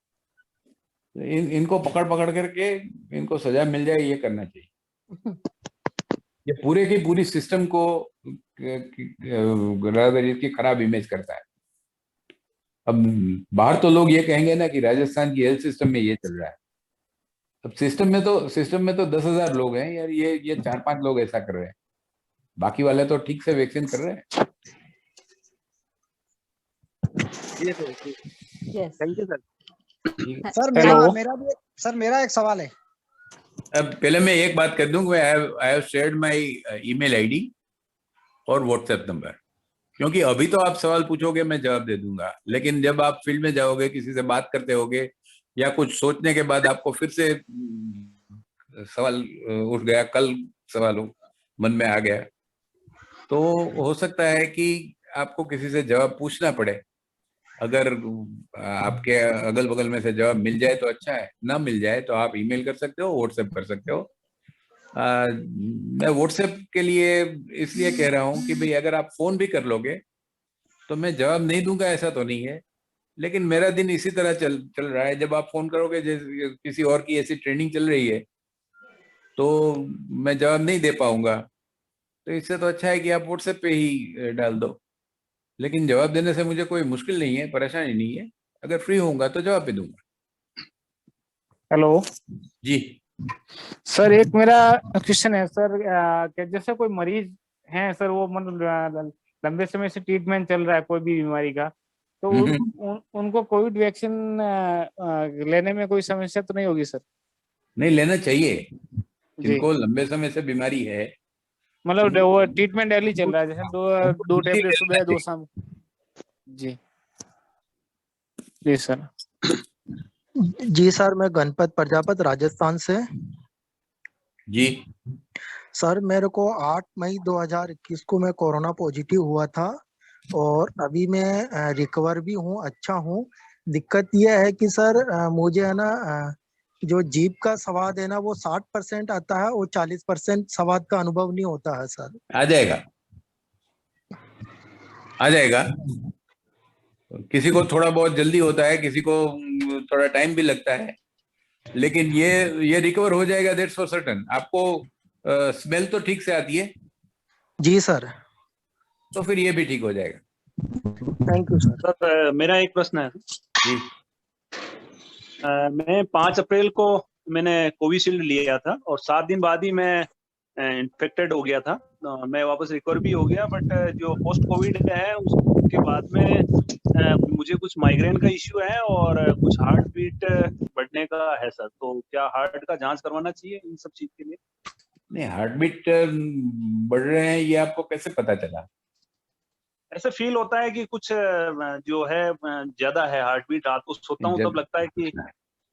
इनको पकड़ करके इनको सजा मिल जाए, ये करना चाहिए। ये पूरे की पूरी सिस्टम को इसकी खराब इमेज करता है। अब बाहर तो लोग ये कहेंगे ना कि राजस्थान की हेल्थ सिस्टम में ये चल रहा है। अब सिस्टम में तो 10,000 लोग हैं यार, ये 4-5 लोग ऐसा कर रहे हैं, बाकी वाले तो ठीक से वैक्सीन कर रहे हैं। Thank you sir. मेरा एक सवाल है। अब पहले मैं एक बात कर दूं, I have shared my email ID और व्हाट्सएप नंबर, क्योंकि अभी तो आप सवाल पूछोगे मैं जवाब दे दूंगा, लेकिन जब आप फील्ड में जाओगे, किसी से बात करते होगे, या कुछ सोचने के बाद आपको फिर से सवाल उठ गया, कल सवाल मन में आ गया, तो हो सकता है कि आपको किसी से जवाब पूछना पड़े। अगर आपके अगल बगल में से जवाब मिल जाए तो अच्छा है, ना मिल जाए तो आप ईमेल कर सकते हो, व्हाट्सएप कर सकते हो। मैं व्हाट्सएप के लिए इसलिए कह रहा हूं कि भाई अगर आप फोन भी कर लोगे तो मैं जवाब नहीं दूंगा, ऐसा तो नहीं है, लेकिन मेरा दिन इसी तरह चल रहा है। जब आप फोन करोगे, जैसे किसी और की ऐसी ट्रेनिंग चल रही है, तो मैं जवाब नहीं दे पाऊंगा। तो इससे तो अच्छा है कि आप व्हाट्सएप पे ही डाल दो। लेकिन जवाब देने से मुझे कोई मुश्किल नहीं है, परेशानी नहीं है, अगर फ्री होऊंगा तो जवाब भी दूंगा। हेलो जी सर, एक मेरा क्वेश्चन है सर, कि जैसे कोई मरीज है सर, वो मतलब लंबे समय से ट्रीटमेंट चल रहा है कोई भी बीमारी का, तो उनको कोविड वैक्सीन लेने में कोई समस्या तो नहीं होगी सर? नहीं, लेना चाहिए। जिनको लंबे समय से बीमारी है, मतलब वो ट्रीटमेंट डेली चल रहा है, जैसे दो टैबलेट सुबह 2 शाम। जी सर। जी सर, मैं गणपत प्रजापत राजस्थान से। जी सर, मेरे को 8 मई 2021 को मैं कोरोना पॉजिटिव हुआ था, और अभी मैं रिकवर भी हूँ, अच्छा हूँ। दिक्कत यह है कि सर मुझे है ना, जो जीभ का स्वाद है ना, वो 60% आता है और 40% स्वाद का अनुभव नहीं होता है सर। आ जाएगा। किसी को थोड़ा बहुत जल्दी होता है, किसी को थोड़ा टाइम भी लगता है, लेकिन ये रिकवर हो जाएगा, दैट्स फॉर सर्टेन। आपको स्मेल तो ठीक से आती है? जी सर। तो फिर ये भी ठीक हो जाएगा। Thank you sir. सर मेरा एक प्रश्न है जी। मैं 5 अप्रैल को मैंने कोविशील्ड लिया था और 7 दिन बाद ही मैं इन्फेक्टेड हो गया था। मैं वापस रिकवर भी हो गया, बट जो पोस्ट कोविड है उसके बाद में मुझे कुछ माइग्रेन का इश्यू है और कुछ हार्ट बीट बढ़ने का है सर। तो क्या हार्ट का जांच करवाना चाहिए इन सब चीज के लिए? नहीं, हार्ट बीट बढ़ रहे हैं, ये आपको कैसे पता चला? ऐसे फील होता है कि कुछ जो है ज्यादा है हार्ट बीट। रात को सोता हूँ तब लगता है कि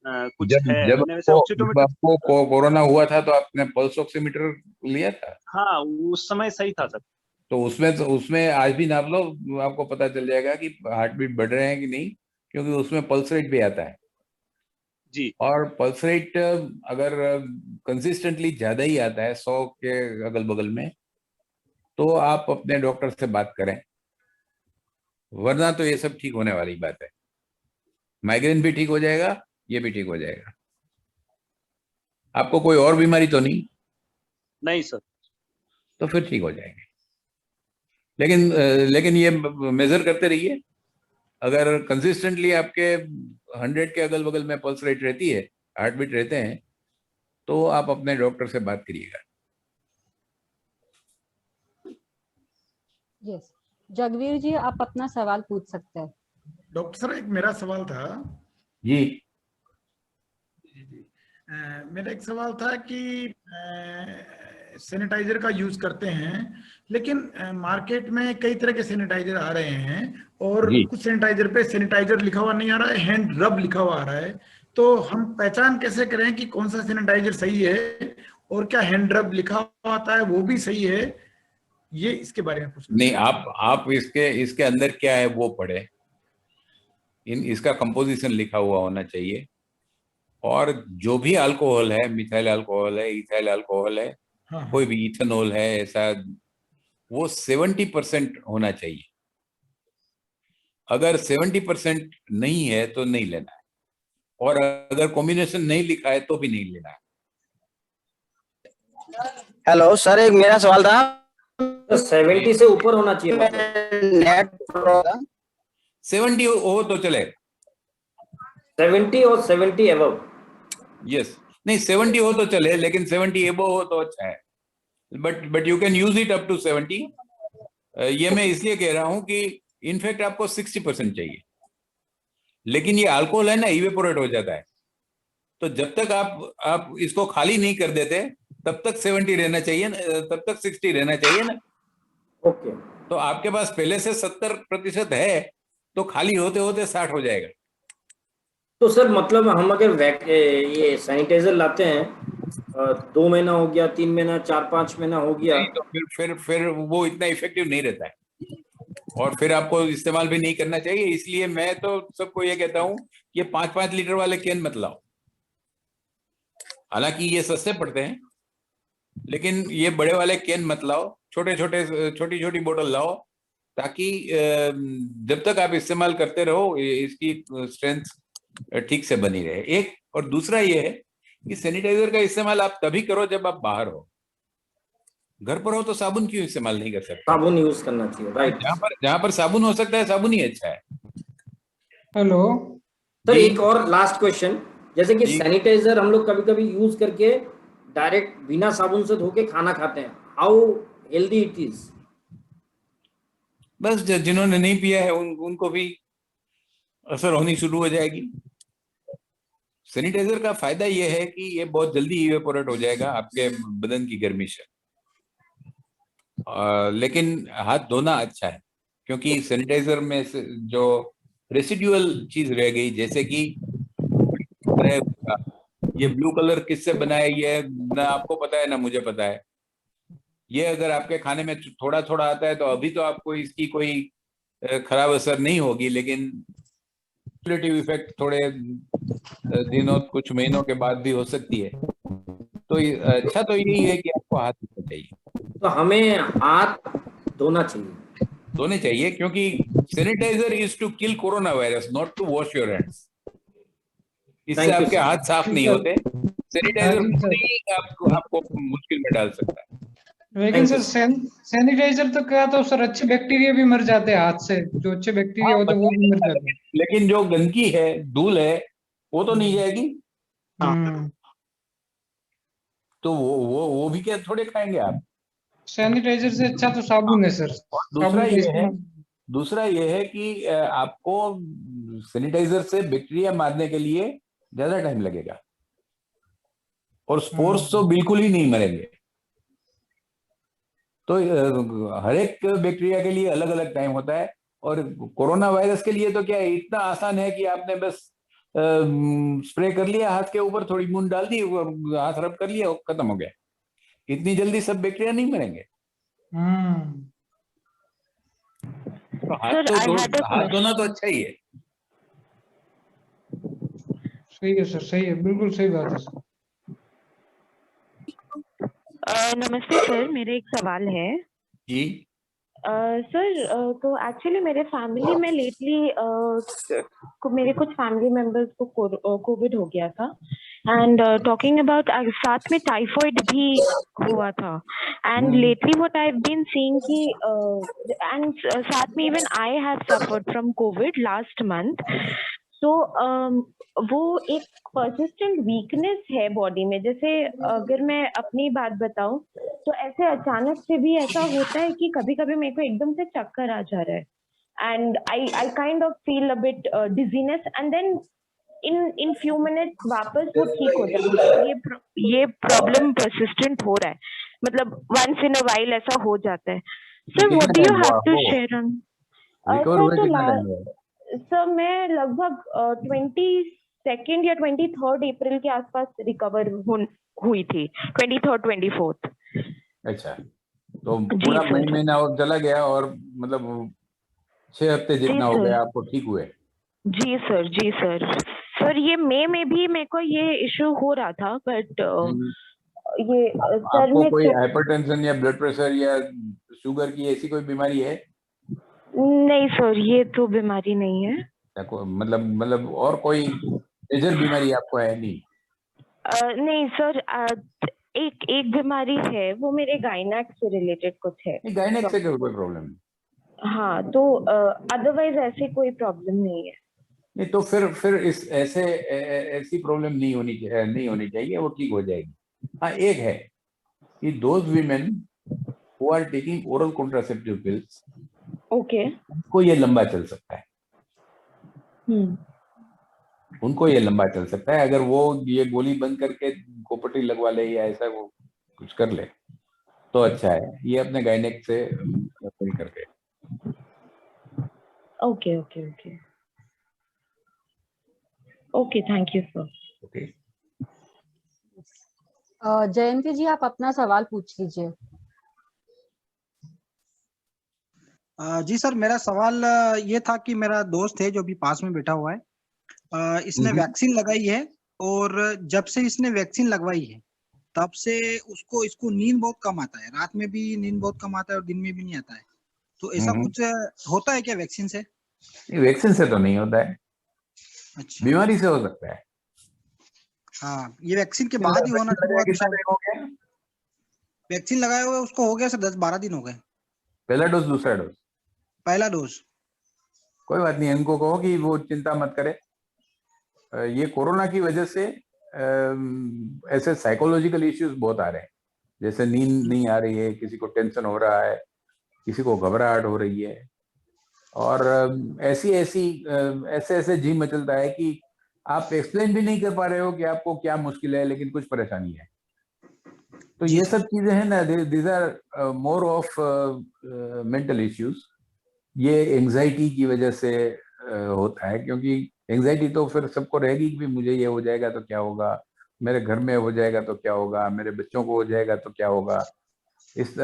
कुछ है। जब आपको कोरोना हुआ था तो आपने पल्स ऑक्सीमीटर लिया था? हाँ, उस समय सही था सर। तो उसमें आज भी नाप लो, आपको पता चल जाएगा कि हार्ट बीट बढ़ रहे हैं कि नहीं, क्योंकि उसमें पल्स रेट भी आता है जी। और पल्स रेट अगर कंसिस्टेंटली ज्यादा ही आता है 100 के अगल बगल में, तो आप अपने डॉक्टर से बात करें, वरना तो ये सब ठीक होने वाली बात है। माइग्रेन भी ठीक हो जाएगा, ये भी ठीक हो जाएगा। आपको कोई और बीमारी तो नहीं? नहीं सर। तो फिर ठीक हो जाएंगे। लेकिन ये मेजर करते रहिए। अगर कंसिस्टेंटली आपके 100 के अगल बगल में पल्स रेट रहती है, हार्ट बीट रहते हैं, तो आप अपने डॉक्टर से बात करिएगा। यस, जगवीर जी आप अपना सवाल पूछ सकते हैं। डॉक्टर सर, एक मेरा सवाल था। जी। मेरा एक सवाल था कि सैनिटाइजर का यूज करते हैं, लेकिन मार्केट में कई तरह के सैनिटाइजर आ रहे हैं और कुछ सैनिटाइजर पे सैनिटाइजर लिखा हुआ नहीं आ रहा है, हैंड रब लिखा हुआ आ रहा है। तो हम पहचान कैसे करें कि कौन सा सैनिटाइजर सही है और क्या हैंड रब लिखा हुआ आता है वो भी सही है? ये इसके बारे में पूछना। नहीं, आप इसके अंदर क्या है वो पढ़े। इसका कंपोजिशन लिखा हुआ होना चाहिए, और जो भी अल्कोहल है, मिथाइल अल्कोहल है, इथाइल अल्कोहल है, कोई भी इथेनॉल है, ऐसा वो 70% होना चाहिए। अगर 70% नहीं है तो नहीं लेना है, और अगर कॉम्बिनेशन नहीं लिखा है तो भी नहीं लेना है। हेलो सर, एक मेरा सवाल था। 70 से ऊपर होना चाहिए नेट 70 हो तो चले। 70 और 70 अबव। यस, नहीं 70 हो तो चले, लेकिन 70 अबव हो तो अच्छा है। But you can use it up to 70। ये मैं इसलिए कह रहा हूं कि इनफैक्ट आपको 60% चाहिए, लेकिन ये अल्कोहल है ना, इवेपोरेट हो जाता है। तो जब तक आप इसको खाली नहीं कर देते तब तक 70 रहना चाहिए, तब तक 60 रहना चाहिए ना। ओके। तो आपके पास पहले से 70% है, तो खाली होते होते 60 हो जाएगा। तो सर मतलब हम अगर ये सैनिटाइजर लाते हैं, 2 महीना हो गया, 3 महीना, 4-5 महीना हो गया, तो फिर वो इतना इफेक्टिव नहीं रहता है, और फिर आपको इस्तेमाल भी नहीं करना चाहिए। इसलिए मैं तो सबको ये कहता हूं, ये 5-5 लीटर वाले कैन मत लाओ। हालांकि ये सस्ते पड़ते हैं, लेकिन ये बड़े वाले कैन मत लाओ, छोटी छोटी बोतल लाओ, ताकि जब तक आप इस्तेमाल करते रहो इसकी स्ट्रेंथ ठीक से बनी रहे। एक और दूसरा ये है कि सैनिटाइजर का इस्तेमाल आप तभी करो जब आप बाहर हो। घर पर हो तो साबुन क्यों इस्तेमाल नहीं कर सकते? साबुन यूज करना चाहिए, राइट। जहां पर साबुन हो सकता है, साबुन ही अच्छा है। हेलो सर, एक और लास्ट क्वेश्चन। जैसे कि सैनिटाइजर हम लोग कभी कभी यूज करके डायरेक्ट बिना साबुन से धो के खाना खाते हैं, हाउ हेल्दी इट इज? बस जिन्होंने नहीं पिया है उनको भी असर होनी शुरू हो जाएगी। सैनिटाइजर का फायदा यह है कि ये बहुत जल्दी इवेपोरेट हो जाएगा आपके बदन की गर्मी से। लेकिन हाथ धोना अच्छा है, क्योंकि सैनिटाइजर में जो रेसिडुअल चीज रह गई, जैसे कि ये ब्लू कलर किससे बना है, ये ना आपको पता है ना मुझे पता है। ये अगर आपके खाने में थोड़ा थोड़ा आता है तो अभी तो आपको इसकी कोई खराब असर नहीं होगी, लेकिन क्यूमुलेटिव इफेक्ट थोड़े दिनों, कुछ महीनों के बाद भी हो सकती है। तो अच्छा तो यही है कि आपको हाथ धोना चाहिए। तो हमें हाथ धोना चाहिए, क्योंकि sanitizer is to kill corona virus, not to wash your hands. इससे आपके हाथ साफ नहीं होते। सैनिटाइजर ही आपको मुश्किल में डाल सकता है। लेकिन सर सैनिटाइजर तो क्या, तो सर अच्छे बैक्टीरिया भी मर जाते हैं हाथ से, जो अच्छे बैक्टीरिया होते हैं वो भी मर जाते हैं। लेकिन जो गंदगी है, धूल है, वो तो नहीं जाएगी। तो वो भी क्या थोड़े खाएंगे आप? सैनिटाइजर से अच्छा तो साबुन है सर। दूसरा ये है कि आपको सैनिटाइजर से बैक्टीरिया मारने के लिए ज्यादा टाइम लगेगा, और स्पोर्स तो बिल्कुल ही नहीं मरेंगे। तो हर एक बैक्टीरिया के लिए अलग अलग टाइम होता है, और कोरोना वायरस के लिए तो क्या है, इतना आसान है कि आपने बस स्प्रे कर लिया हाथ के ऊपर, थोड़ी बूंद डाल दी, हाथ रब कर लिया, खत्म हो गया। इतनी जल्दी सब बैक्टीरिया नहीं मरेंगे। हाथ धोना तो अच्छा ही है। सही है सर, सही है, बिल्कुल सही बात है सर। नमस्ते सर, मेरा एक सवाल है जी सर। तो एक्चुअली मेरे फैमिली में लेटली मेरे कुछ फैमिली मेंबर्स को कोविड हो गया था एंड टॉकिंग अबाउट साथ में टाइफाइड भी हुआ था and lately what I have been seeing कि एंड साथ में even I have suffered from Covid last month. तो वो एक परसिस्टेंट वीकनेस है बॉडी में। जैसे अगर मैं अपनी बात बताऊं तो ऐसे अचानक से भी ऐसा होता है कि कभी कभी मेरे को एकदम से चक्कर आ जा रहा है and I kind of feel a bit dizziness and then in few minutes वापस वो ठीक हो जाता है। ये प्रॉब्लम परसिस्टेंट हो रहा है, मतलब वंस इन अ वाइल ऐसा हो जाता है। Sir what do you have to share on? Sir मैं लगभग 22 या 23 अप्रैल के आसपास रिकवर हुई थी, 23 24। अच्छा, तो पूरा महीना और चला गया और मतलब 6 हफ्ते जितना हो गया आपको ठीक हुए? जी सर, जी सर। सर ये मई में भी मेरे को ये इशू हो रहा था बट ये सर आपको में कोई हाइपरटेंशन या ब्लड प्रेशर या शुगर की ऐसी कोई बीमारी है? नहीं सर, ये तो बीमारी नहीं है। मतलब और कोई मेजर बीमारी आपको है? नहीं सर, एक बीमारी है, वो मेरे गायनेक से रिलेटेड कुछ है। गायनेक से कोई प्रॉब्लम नहीं? हाँ, तो अदरवाइज ऐसी कोई प्रॉब्लम नहीं है। नहीं तो फिर इस ऐसी प्रॉब्लम नहीं होनी चाहिए, वो ठीक हो जाएगी। हाँ, एक है कि those women who are taking oral contraceptive pills, okay, उनको ये लंबा चल सकता है। उनको ये लंबा चल सकता है अगर वो ये गोली बंद करके कोपटी लगवा ले या ऐसा वो कुछ कर ले तो अच्छा है। ये अपने गायनेक से करके। Okay okay okay okay, thank you sir. Okay, Jayanti ji आप अपना सवाल पूछ लीजिए। जी सर, मेरा सवाल ये था कि मेरा दोस्त है जो अभी पास में बैठा हुआ है, इसने वैक्सीन लगाई है और जब से इसने वैक्सीन लगवाई है तब से इसको नींद बहुत कम आता है। रात में भी नींद बहुत कम आता है और दिन में भी नहीं आता है। तो ऐसा कुछ होता है क्या वैक्सीन से? वैक्सीन से तो नहीं होता है। अच्छा, बीमारी से हो सकता है। हाँ, ये वैक्सीन के बाद ही होना शुरू। वैक्सीन लगाए हुए उसको हो गया सर 10-12 दिन हो गए। पहला डोज, दूसरा डोज? पहला डोज। कोई बात नहीं, इनको कहो कि वो चिंता मत करे। ये कोरोना की वजह से ऐसे साइकोलॉजिकल इश्यूज बहुत आ रहे हैं, जैसे नींद नहीं आ रही है, किसी को टेंशन हो रहा है, किसी को घबराहट हो रही है और ऐसे जी मचलता है कि आप एक्सप्लेन भी नहीं कर पा रहे हो कि आपको क्या मुश्किल है, लेकिन कुछ परेशानी है। तो ये सब चीजें हैं ना, these are more of mental issues. ये एंजाइटी की वजह से होता है, क्योंकि एंजाइटी तो फिर सबको रहेगी कि मुझे ये हो जाएगा तो क्या होगा, मेरे घर में हो जाएगा तो क्या होगा, मेरे बच्चों को हो जाएगा तो क्या होगा,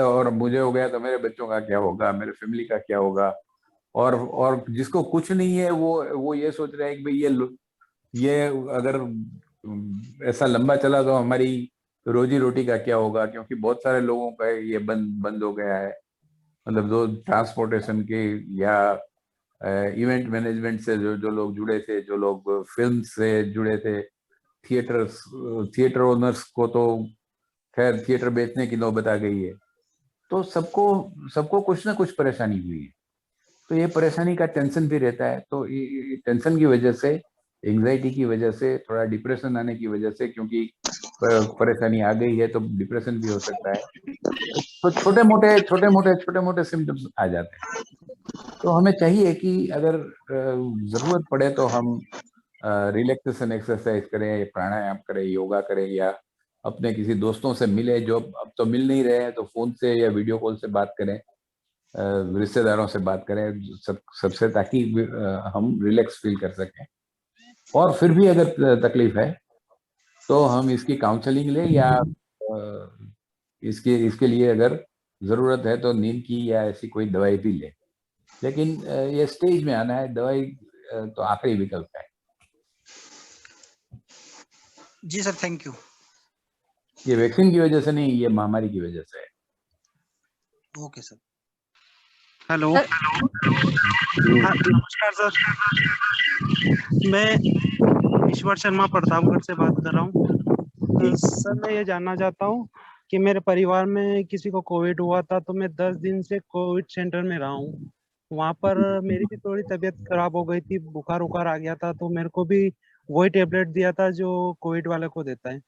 और मुझे हो गया तो मेरे बच्चों का क्या होगा, मेरे फैमिली का क्या होगा। और जिसको कुछ नहीं है वो ये सोच रहा है कि भाई ये अगर ऐसा लंबा चला तो हमारी रोजी रोटी का क्या होगा, क्योंकि बहुत सारे लोगों का ये बंद हो गया है। मतलब जो ट्रांसपोर्टेशन के या इवेंट मैनेजमेंट से जो लोग जुड़े थे, जो लोग फिल्म से जुड़े थे, थिएटर ओनर्स को तो खैर थिएटर बेचने की नौबत आ गई है। तो सबको कुछ ना कुछ परेशानी हुई है। तो ये परेशानी का टेंशन भी रहता है। तो टेंशन की वजह से, एंजाइटी की वजह से, थोड़ा डिप्रेशन आने की वजह से, क्योंकि परेशानी आ गई है तो डिप्रेशन भी हो सकता है। तो छोटे मोटे सिम्टम्स आ जाते हैं। तो हमें चाहिए कि अगर जरूरत पड़े तो हम रिलैक्सेशन एक्सरसाइज करें, प्राणायाम करें, योगा करें, या अपने किसी दोस्तों से मिले जो अब तो मिल नहीं रहे हैं, तो फोन से या वीडियो कॉल से बात करें, रिश्तेदारों से बात करें सबसे, ताकि हम रिलैक्स फील कर सकें। और फिर भी अगर तकलीफ है तो हम इसकी काउंसलिंग लें, या इसके लिए अगर जरूरत है तो नींद की या ऐसी कोई दवाई भी लें। लेकिन ये स्टेज में आना है, दवाई तो आखिरी विकल्प है। जी सर, थैंक यू। ये वैक्सीन की वजह से नहीं, ये महामारी की वजह से है। Okay sir. हेलो, नमस्कार सर, मैं ईश्वर शर्मा प्रतापगढ़ से बात कर रहा हूँ। सर मैं ये जानना चाहता हूँ कि मेरे परिवार में किसी को कोविड हुआ था, तो मैं 10 दिन से कोविड सेंटर में रहा हूँ। वहाँ पर मेरी भी थोड़ी तबीयत खराब हो गई थी, बुखार उखार आ गया था, तो मेरे को भी वही टेबलेट दिया था जो कोविड वाले को देता है।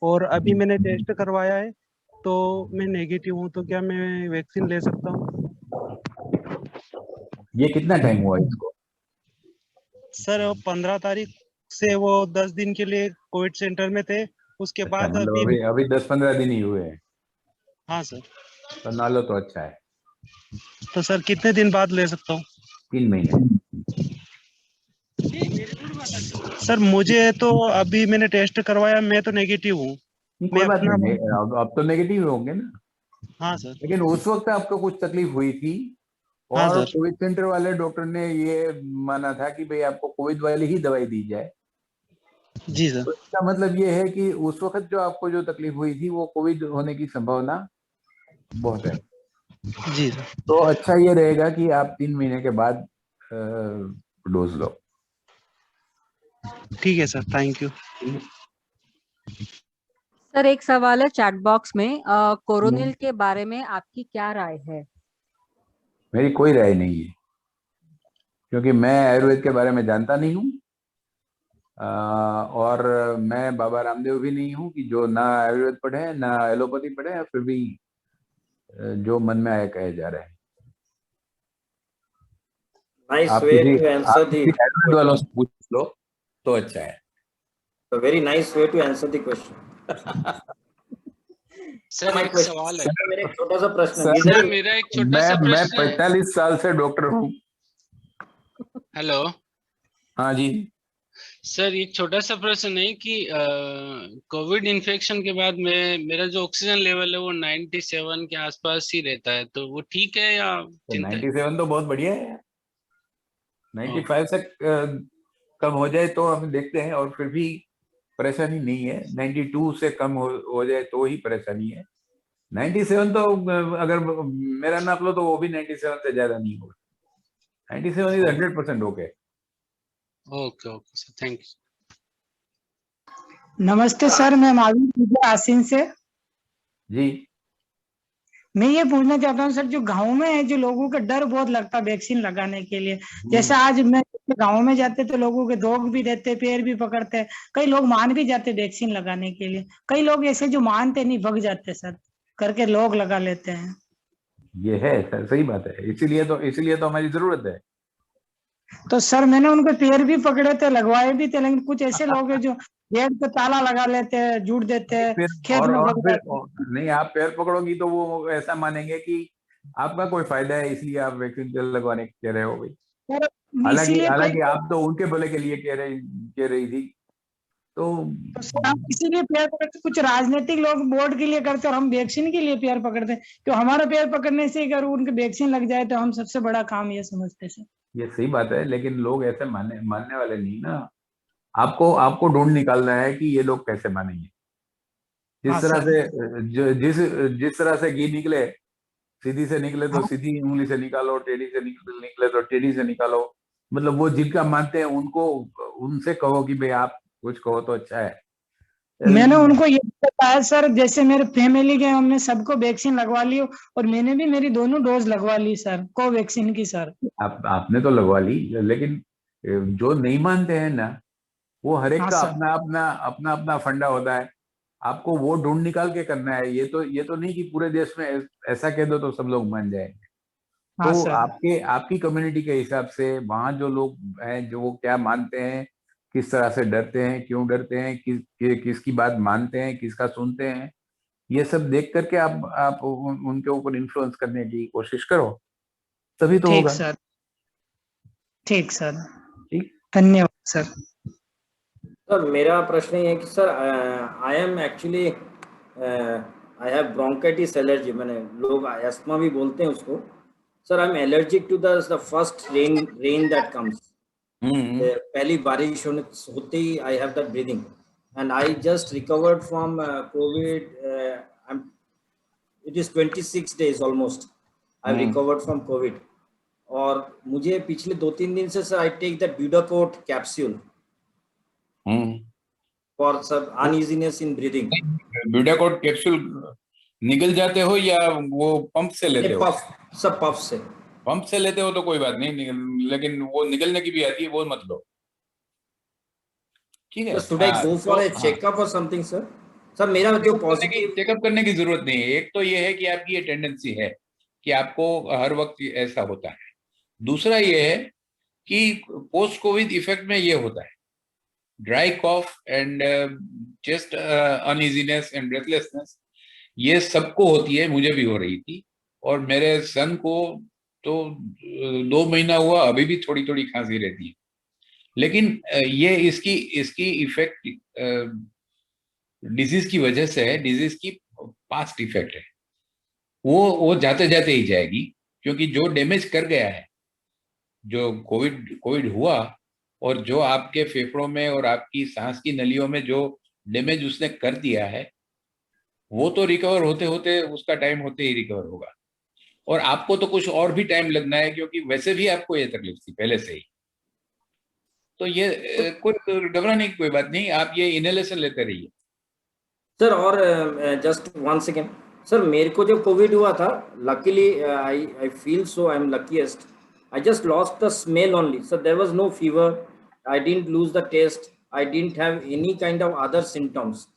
और अभी मैंने टेस्ट करवाया है तो मैं नेगेटिव हूँ, तो क्या मैं वैक्सीन ले सकता हूँ? ये कितना टाइम हुआ इसको? सर 15 तारीख से वो 10 दिन के लिए कोविड सेंटर में थे, उसके बाद मतलब अभी 10-15 दिन ही हुए हैं। हाँ सर। तो ना लो तो अच्छा है। तो सर कितने दिन बाद ले सकता हूँ? 3 महीने। सर मुझे तो अभी मैंने टेस्ट करवाया, मैं तो नेगेटिव हूँ। कोई बात नहीं, अब तो नेगेटिव होंगे ना। हाँ सर। लेकिन उस वक्त आपको कुछ तकलीफ हुई थी हाँ और सर। कोविड सेंटर वाले डॉक्टर ने ये माना था कि भाई आपको कोविड वाली ही दवाई दी जाए। जी सर। तो इसका मतलब ये है कि उस वक्त जो आपको जो तकलीफ हुई थी वो कोविड होने की संभावना बहुत है। जी सर। तो अच्छा ये रहेगा कि आप 3 महीने के बाद डोज लो। ठीक है सर, थैंक यू। सर एक सवाल है चैट बॉक्स में, कोरोनिल के बारे में आपकी क्या राय है? मेरी कोई राय नहीं है, क्योंकि मैं आयुर्वेद के बारे में जानता नहीं हूँ और मैं बाबा रामदेव भी नहीं हूँ कि जो ना आयुर्वेद पढ़े ना एलोपैथी पढ़े, फिर भी जो मन में आया कहे जा रहे हैं। आप किसी आयुर्वेद वालों से पूछ लो तो अच्छा है। Very nice way to answer the question. Sir एक सवाल है। मेरा एक छोटा सा प्रश्न है। सर मेरा एक छोटा सा प्रश्न मैं 45 साल से डॉक्टर हूँ। हेलो। हाँ जी सर एक छोटा सा प्रश्न है कि कोविड इन्फेक्शन के बाद मेरा जो ऑक्सीजन लेवल है वो 97 के आसपास ही रहता है, तो वो ठीक है या चिंता है? 97 तो बहुत बढ़िया है। 95 से कम हो जाए तो हम देखते हैं, और फिर भी परेशानी नहीं है। 92 से कम हो जाए तो ही परेशानी है। 97 तो अगर मेरा नाप लो तो वो भी 97 से ज्यादा नहीं होगा। 97 is 100% okay. Okay okay sir, thank you. नमस्ते सर, मैं महावीर आसीन से। जी मैं ये पूछना चाहता हूँ सर, जो गाँव में है, जो लोगों का डर बहुत लगता है वैक्सीन लगाने के लिए, जैसे आज मैं गाँव में जाते तो लोगों के दोग भी देते, पैर भी पकड़ते, कई लोग मान भी जाते वैक्सीन लगाने के लिए, कई लोग ऐसे जो मानते नहीं भग जाते सर करके लोग लगा लेते हैं। ये है सर, सही बात है। इसीलिए तो हमारी जरूरत है। तो सर मैंने उनके पैर भी पकड़े थे, लगवाए भी थे, लेकिन कुछ ऐसे लोग हैं जो गेट पे ताला लगा लेते हैं, जूट देते हैं, खेत में भग जाते हैं। नहीं, आप पैर पकड़ोगी तो वो ऐसा मानेंगे कि आपका कोई फायदा है, इसलिए आप वैक्सीन लगवाने कह रहे हो भाई। हालांकि आप तो उनके भले के लिए कह रही थी। तो इसीलिए पैर पकड़ते, कुछ राजनीतिक लोग वोट के लिए करते और हम वैक्सीन के लिए पैर पकड़ते, तो हमारा पैर पकड़ने से अगर उनके वैक्सीन लग जाए तो हम सबसे बड़ा काम ये समझते हैं। ये सही बात है, लेकिन लोग ऐसे मानने वाले नहीं ना। आपको ढूंढ निकालना है कि ये लोग कैसे मानेंगे। जिस तरह से घी निकले, सीधी से निकले तो सीधी उंगली से निकालो, टेढ़ी से निकले तो टेढ़ी से निकालो। मतलब वो जिनका मानते हैं उनसे कहो कि भाई आप कुछ कहो तो अच्छा है। मैंने उनको ये बताया सर, जैसे मेरे फैमिली के हमने सबको वैक्सीन लगवा ली और मैंने भी मेरी दोनों डोज लगवा ली सर, कोवैक्सीन की सर। आपने तो लगवा ली, लेकिन जो नहीं मानते हैं ना, वो हर एक का अपना अपना फंडा होता है। आपको वो ढूंढ निकाल के करना है। ये तो नहीं कि पूरे देश में ऐसा कह दो तो सब लोग मान जाएंगे। तो आपकी कम्युनिटी के हिसाब से वहाँ जो लोग हैं, जो वो क्या मानते हैं, किस तरह से डरते हैं, क्यों डरते हैं, किसकी बात मानते हैं, किसका सुनते हैं, ये सब देख करके आप उनके ऊपर इन्फ्लुएंस करने की कोशिश करो, तभी तो होगा। ठीक सर, धन्यवाद सर। सर मेरा प्रश्न ये है कि sir I am actually I have bronchitis allergy, मैंने लोग एस्थमा भी बोलते हैं उसको। Sir, I'm allergic to the first rain that comes. पहली बारिश होते ही I have that breathing, and I just recovered from COVID. It is 26 days almost. I've recovered from COVID. और मुझे पिछले 2-3 दिन से sir I take that Budacort capsule for some uneasiness in breathing. Budacort capsule निगल जाते हो या वो पंप से लेते हो? सब पफ से। पंप से लेते हो तो कोई बात नहीं, लेकिन वो निगलने की भी आती है, वो मत लो, ठीक है? Should I go for a checkup or something, sir? Sir मेरा जो पॉजिटिव चेकअप करने की जरूरत नहीं है। एक तो ये है कि आपकी ये टेंडेंसी है कि आपको हर वक्त ऐसा होता है। दूसरा ये है कि पोस्ट कोविड इफेक्ट में ये होता है dry cough and chest uneasiness and breathlessness, ये सबको होती है, मुझे भी हो रही थी। और मेरे सन को तो 2 महीना हुआ, अभी भी थोड़ी थोड़ी खांसी रहती है, लेकिन ये इसकी इफेक्ट डिजीज की वजह से है, डिजीज की पास्ट इफेक्ट है, वो जाते जाते ही जाएगी, क्योंकि जो डैमेज कर गया है, जो कोविड हुआ और जो आपके फेफड़ों में और आपकी सांस की नलियों में जो डैमेज उसने कर दिया है, वो तो रिकवर होते होते उसका टाइम होते ही रिकवर होगा। और आपको तो कुछ और भी टाइम लगना है, क्योंकि वैसे भी आपको ये तकलीफ थी पहले से ही। तो ये कोई घबराने की कोई बात नहीं, आप ये इनहेलेशन लेते रहिए। सर और जस्ट 1 सेकेंड सर, मेरे को जब कोविड हुआ था, luckily I feel so I am luckiest, I just lost the smell only sir, there was no fever, I didn't lose the taste, I didn't have any kind of other symptoms,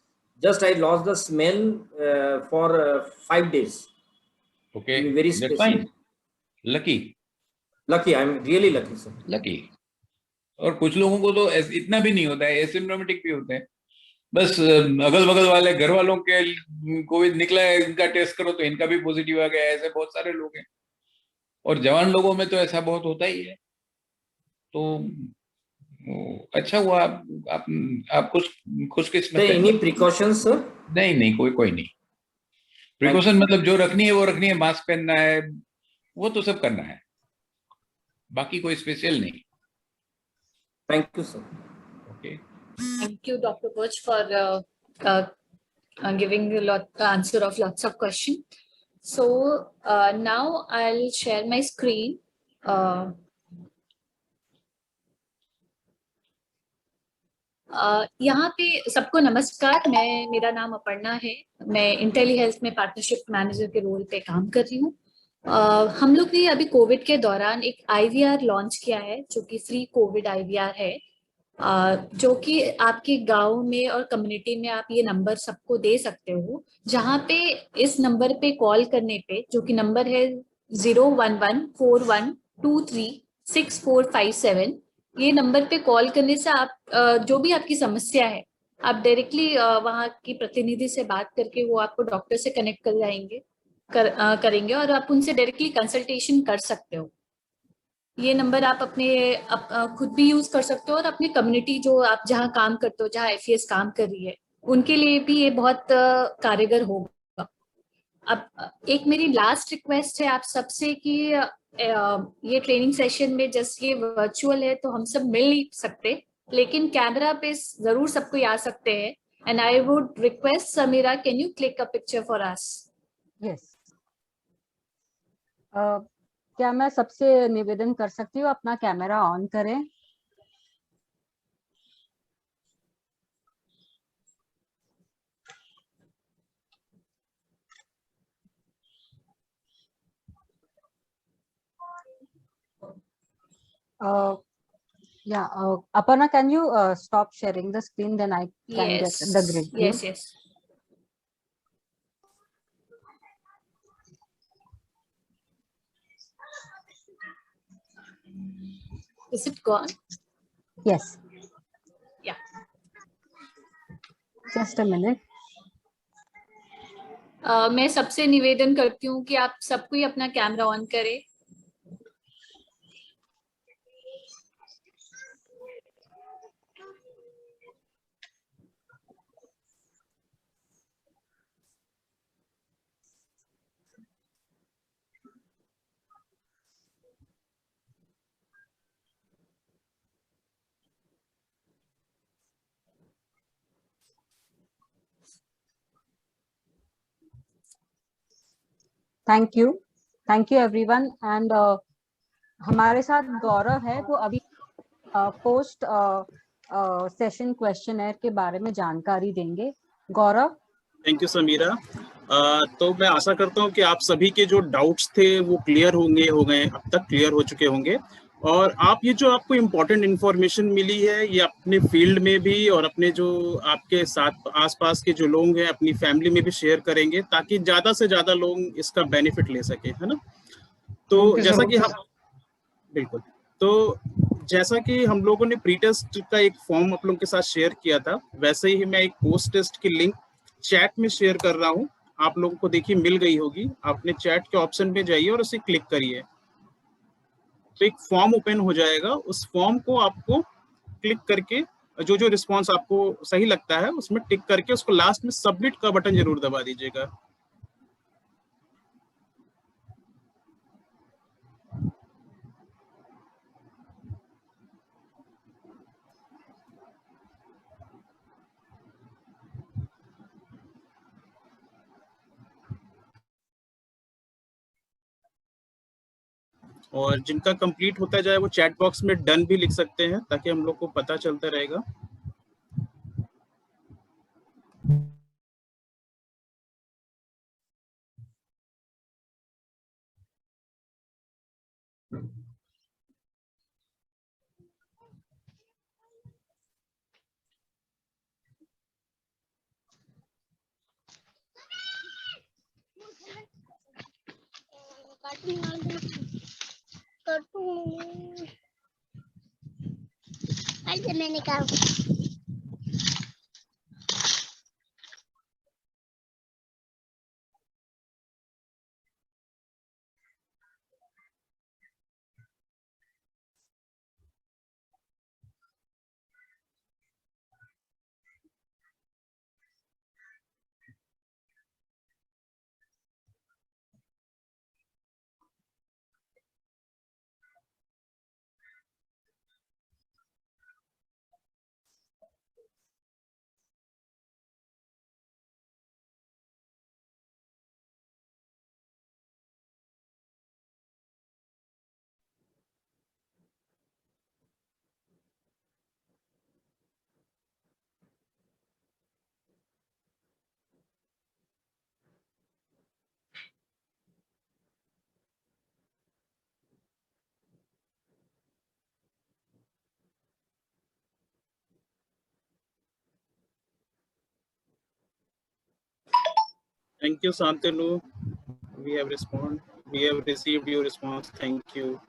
just I lost the smell for 5 days. Okay, very that's special. fine. Lucky. I'm really lucky, sir. Lucky. और कुछ लोगों को तो इतना भी नहीं होता है, एसिम्प्टोमेटिक भी होते हैं, बस अगल बगल वाले घर वालों के कोविड निकला है, इनका टेस्ट करो तो इनका भी पॉजिटिव आ गया, ऐसे बहुत सारे लोग हैं। और जवान लोगों में तो ऐसा बहुत होता ही है। तो अच्छा हुआ आप कुछ किस्मत है। Any precautions sir? नहीं, कोई नहीं। प्रिकॉशन मतलब जो रखनी है वो रखनी है, मास्क पहनना है, वो तो सब करना है, बाकी कोई स्पेशल नहीं। Thank you sir. Okay, thank you doctor birch for giving a lot answer of lots of question. So now I'll share my screen. यहाँ पे सबको नमस्कार, मेरा नाम अपर्णा है, मैं इंटेली हेल्थ में पार्टनरशिप मैनेजर के रोल पे काम कर रही हूँ। हम लोग ने अभी कोविड के दौरान एक IVR लॉन्च किया है, जो कि फ्री कोविड IVR है, जो कि आपके गांव में और कम्युनिटी में आप ये नंबर सबको दे सकते हो, जहाँ पे इस नंबर पे कॉल करने पे, जो कि नंबर है 01141236457, ये नंबर पे कॉल करने से आप जो भी आपकी समस्या है, आप डायरेक्टली वहाँ की प्रतिनिधि से बात करके वो आपको डॉक्टर से कनेक्ट कर जाएंगे करेंगे और आप उनसे डायरेक्टली कंसल्टेशन कर सकते हो। ये नंबर आप अपने खुद भी यूज कर सकते हो और अपनी कम्युनिटी जो आप जहाँ काम करते हो, जहाँ FES काम कर रही है, उनके लिए भी ये बहुत कारगर होगा। अब एक मेरी लास्ट रिक्वेस्ट है आप सबसे कि ये ट्रेनिंग सेशन में जस्ट ये वर्चुअल है तो हम सब मिल नहीं सकते, लेकिन कैमरा पे जरूर सबको आ सकते हैं। And I would request Samira, can you click a picture for us? Yes, क्या मैं सबसे निवेदन कर सकती हूँ अपना कैमरा ऑन करें? Yeah, Aparna, can you stop sharing the screen? Then I can get the grid view. Yes. Is it gone? Yes. Yeah. Just a minute. मैं सबसे निवेदन करती हूँ कि आप सबको ही अपना कैमरा ऑन करें। Thank you everyone. एंड हमारे साथ गौरव है, वो अभी पोस्ट सेशन क्वेश्चनर के बारे में जानकारी देंगे। गौरव। Thank you Sameera. तो मैं आशा करता हूं कि आप सभी के जो डाउट्स थे वो क्लियर हो गए, अब तक क्लियर हो चुके होंगे। और आप ये जो आपको इम्पोर्टेंट इन्फॉर्मेशन मिली है, ये अपने फील्ड में भी और अपने जो आपके साथ आसपास के जो लोग हैं अपनी फैमिली में भी शेयर करेंगे, ताकि ज़्यादा से ज़्यादा लोग इसका बेनिफिट ले सके, है ना। तो जैसा कि हम बिल्कुल, तो जैसा कि हम लोगों ने प्री टेस्ट का एक फॉर्म आप लोगों के साथ शेयर किया था, वैसे ही मैं एक पोस्ट टेस्ट की लिंक चैट में शेयर कर रहा हूं। आप लोगों को देखिए मिल गई होगी, आपने चैट के ऑप्शन पे जाइए और उसे क्लिक करिए, तो एक फॉर्म ओपन हो जाएगा। उस फॉर्म को आपको क्लिक करके जो जो रिस्पॉन्स आपको सही लगता है उसमें टिक करके उसको लास्ट में सबमिट का बटन जरूर दबा दीजिएगा। और जिनका कंप्लीट होता जाए वो चैट बॉक्स में डन भी लिख सकते हैं, ताकि हम लोग को पता चलता रहेगा। Thank you, Santanu. We have received your response. Thank you.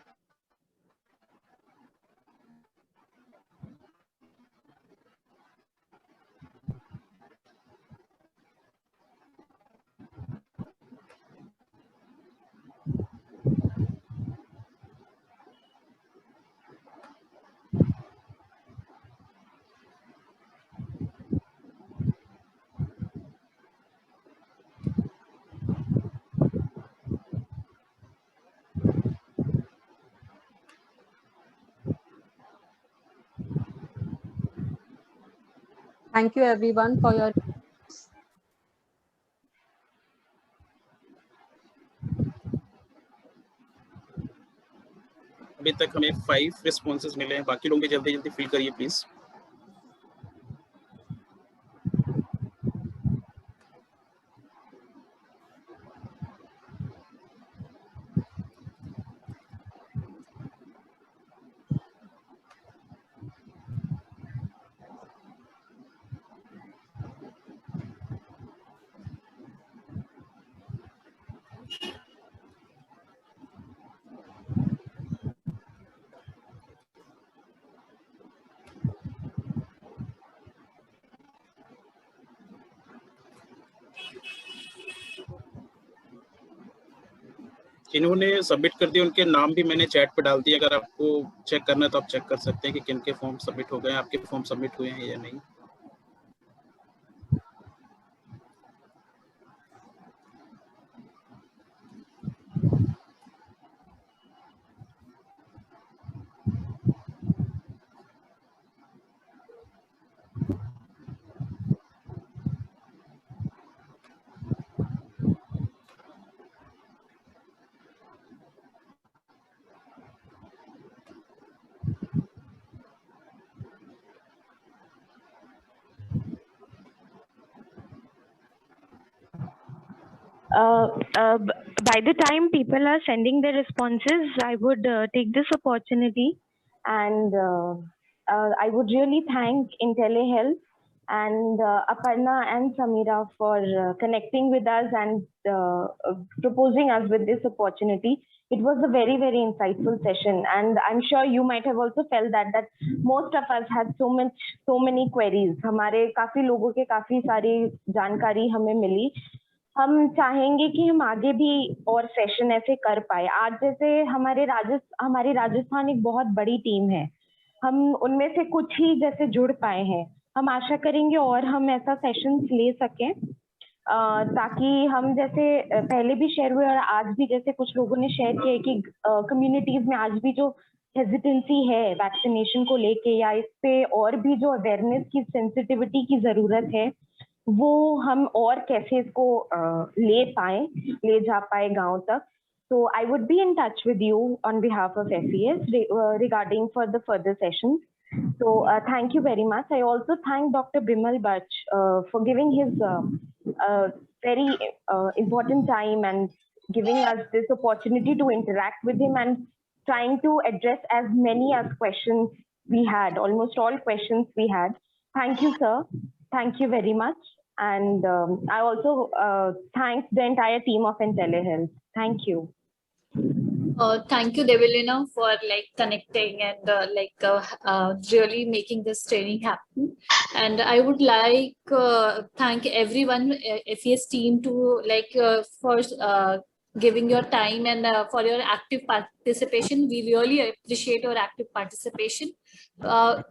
Thank you everyone for your अभी तक हमें 5 रिस्पॉन्सेज मिले हैं, बाकी लोग भी जल्दी जल्दी फिल करिए प्लीज। जिन्होंने सबमिट कर दिए उनके नाम भी मैंने चैट पे डाल दिए। अगर आपको चेक करना है तो आप चेक कर सकते हैं कि किन के फॉर्म सबमिट हो गए हैं, आपके फॉर्म सबमिट हुए हैं या नहीं। By the time people are sending their responses, I would take this opportunity and I would really thank IntelliHealth and Aparna and Samira for connecting with us and proposing us with this opportunity. It was a very, very insightful session, and I'm sure you might have also felt that most of us had so many queries. हमारे काफी लोगों के काफी सारी जानकारी हमें मिली. हम चाहेंगे कि हम आगे भी और सेशन ऐसे कर पाए. आज जैसे हमारी राजस्थान एक बहुत बड़ी टीम है. हम उनमें से कुछ ही जैसे जुड़ पाए हैं. हम आशा करेंगे और हम ऐसा सेशंस ले सकें ताकि हम जैसे पहले भी शेयर हुए और आज भी जैसे कुछ लोगों ने शेयर किया कि कम्युनिटीज में आज भी जो हेजिटेंसी है वैक्सीनेशन को लेके या इस पे और भी जो अवेयरनेस की सेंसिटिविटी की जरूरत है वो हम और कैसे इसको ले जा पाए गांव तक. So I would be in touch with you on behalf of FES regarding for the further sessions. So thank you very much. I also thank Dr. Bimal Bach for giving his very important time and giving us this opportunity to interact with him and trying to address as many as questions we had, almost all questions we had. Thank you, sir. Thank you very much. And I also thank the entire team of IntelliHealth. Thank you. Thank you, Devilina, for like connecting and really making this training happen. And I would like thank everyone, FES team, to for giving your time and for your active participation. We really appreciate your active participation.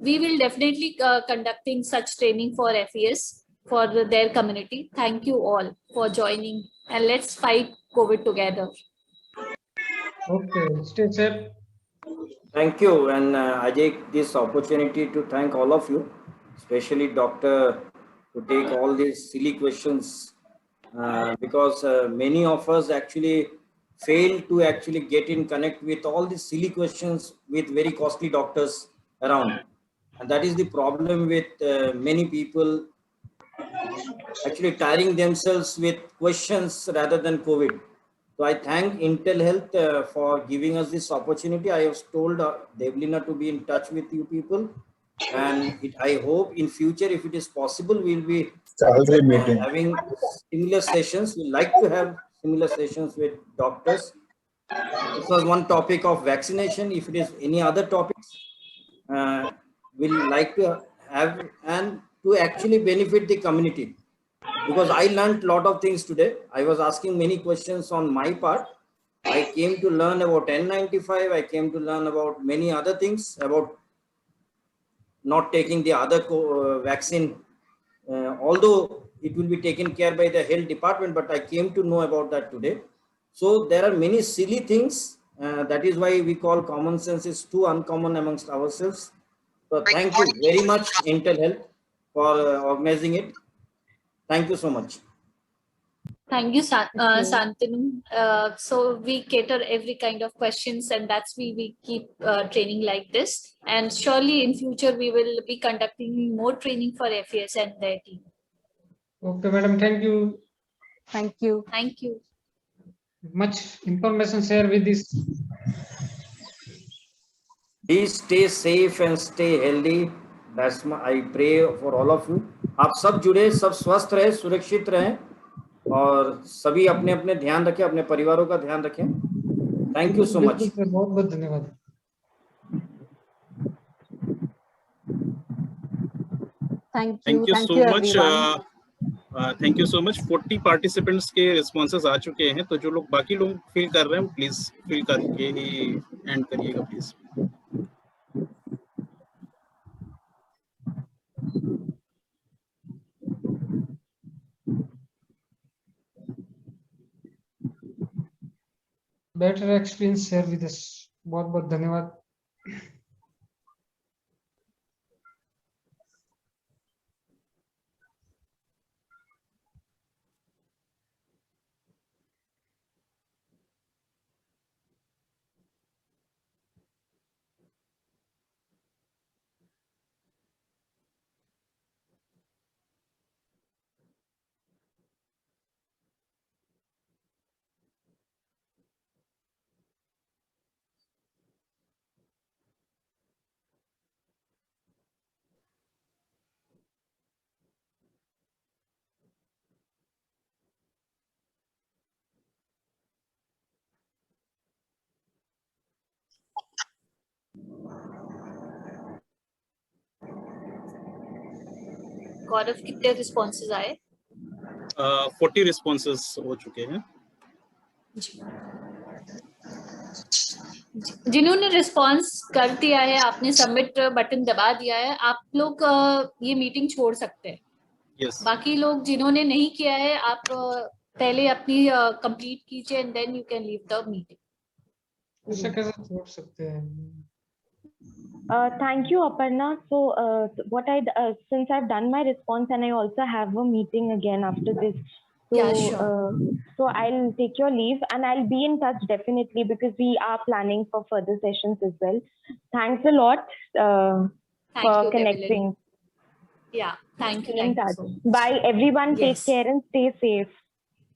We will definitely conducting such training for FES for their community. Thank you all for joining, and let's fight COVID together. Okay, stay safe. Thank you, and I take this opportunity to thank all of you, especially Doctor, to take all these silly questions because many of us actually fail to actually get in connect with all these silly questions with very costly doctors around, and that is the problem with many people actually tiring themselves with questions rather than COVID. So I thank IntelliHealth for giving us this opportunity. I have told Devilina to be in touch with you people, and I hope in future, if it is possible, we'll be having similar sessions. We like to have similar sessions with doctors. This was one topic of vaccination. If it is any other topics, we'll like to have and to actually benefit the community. Because I learned a lot of things today. I was asking many questions on my part. I came to learn about N95. I came to learn about many other things, about not taking the other vaccine, although it will be taken care by the health department, but I came to know about that today. So there are many silly things. That is why we call common sense is too uncommon amongst ourselves. So thank you very much, IntelliHealth, for organizing it. Thank you so much. Thank you, Santanu. So we cater every kind of questions, and that's why we keep training like this. And surely in future, we will be conducting more training for FES and their team. Okay, madam. Thank you. Thank you. Thank you. Much information share with this. Please stay safe and stay healthy. That's my, I pray for all of you. आप सब जुड़े, सब स्वस्थ रहे, सुरक्षित रहें और सभी अपने अपने ध्यान रखें, अपने परिवारों का ध्यान रखें. Thank you so much. बहुत बहुत धन्यवाद. Thank you so much. Thank you so much. 40 participants के responses आ चुके हैं, तो जो लोग बाकी लोग fill कर रहे हैं, please fill करके ही end करिएगा please. Better experience share with us. बहुत बहुत धन्यवाद. गौरव कितने रिस्पॉन्सेज आए? 40 रिस्पॉन्सेस हो चुके हैं। जिन्होंने रिस्पॉन्स कर दिया है, आपने सबमिट बटन दबा दिया है, आप लोग ये मीटिंग छोड़ सकते हैं। Yes. बाकी लोग जिन्होंने नहीं किया है, आप पहले अपनी कंप्लीट कीजिए and then you can leave the meeting. उसे कैसे छोड़ सकते हैं? Thank you, Aparna. So, since I've done my response and I also have a meeting again after this, so Yeah, sure. So I'll take your leave and I'll be in touch definitely because we are planning for further sessions as well. Thanks a lot for you, connecting. Yeah, thank you. In Thank you touch. so much. Bye everyone. Yes. Take care and stay safe.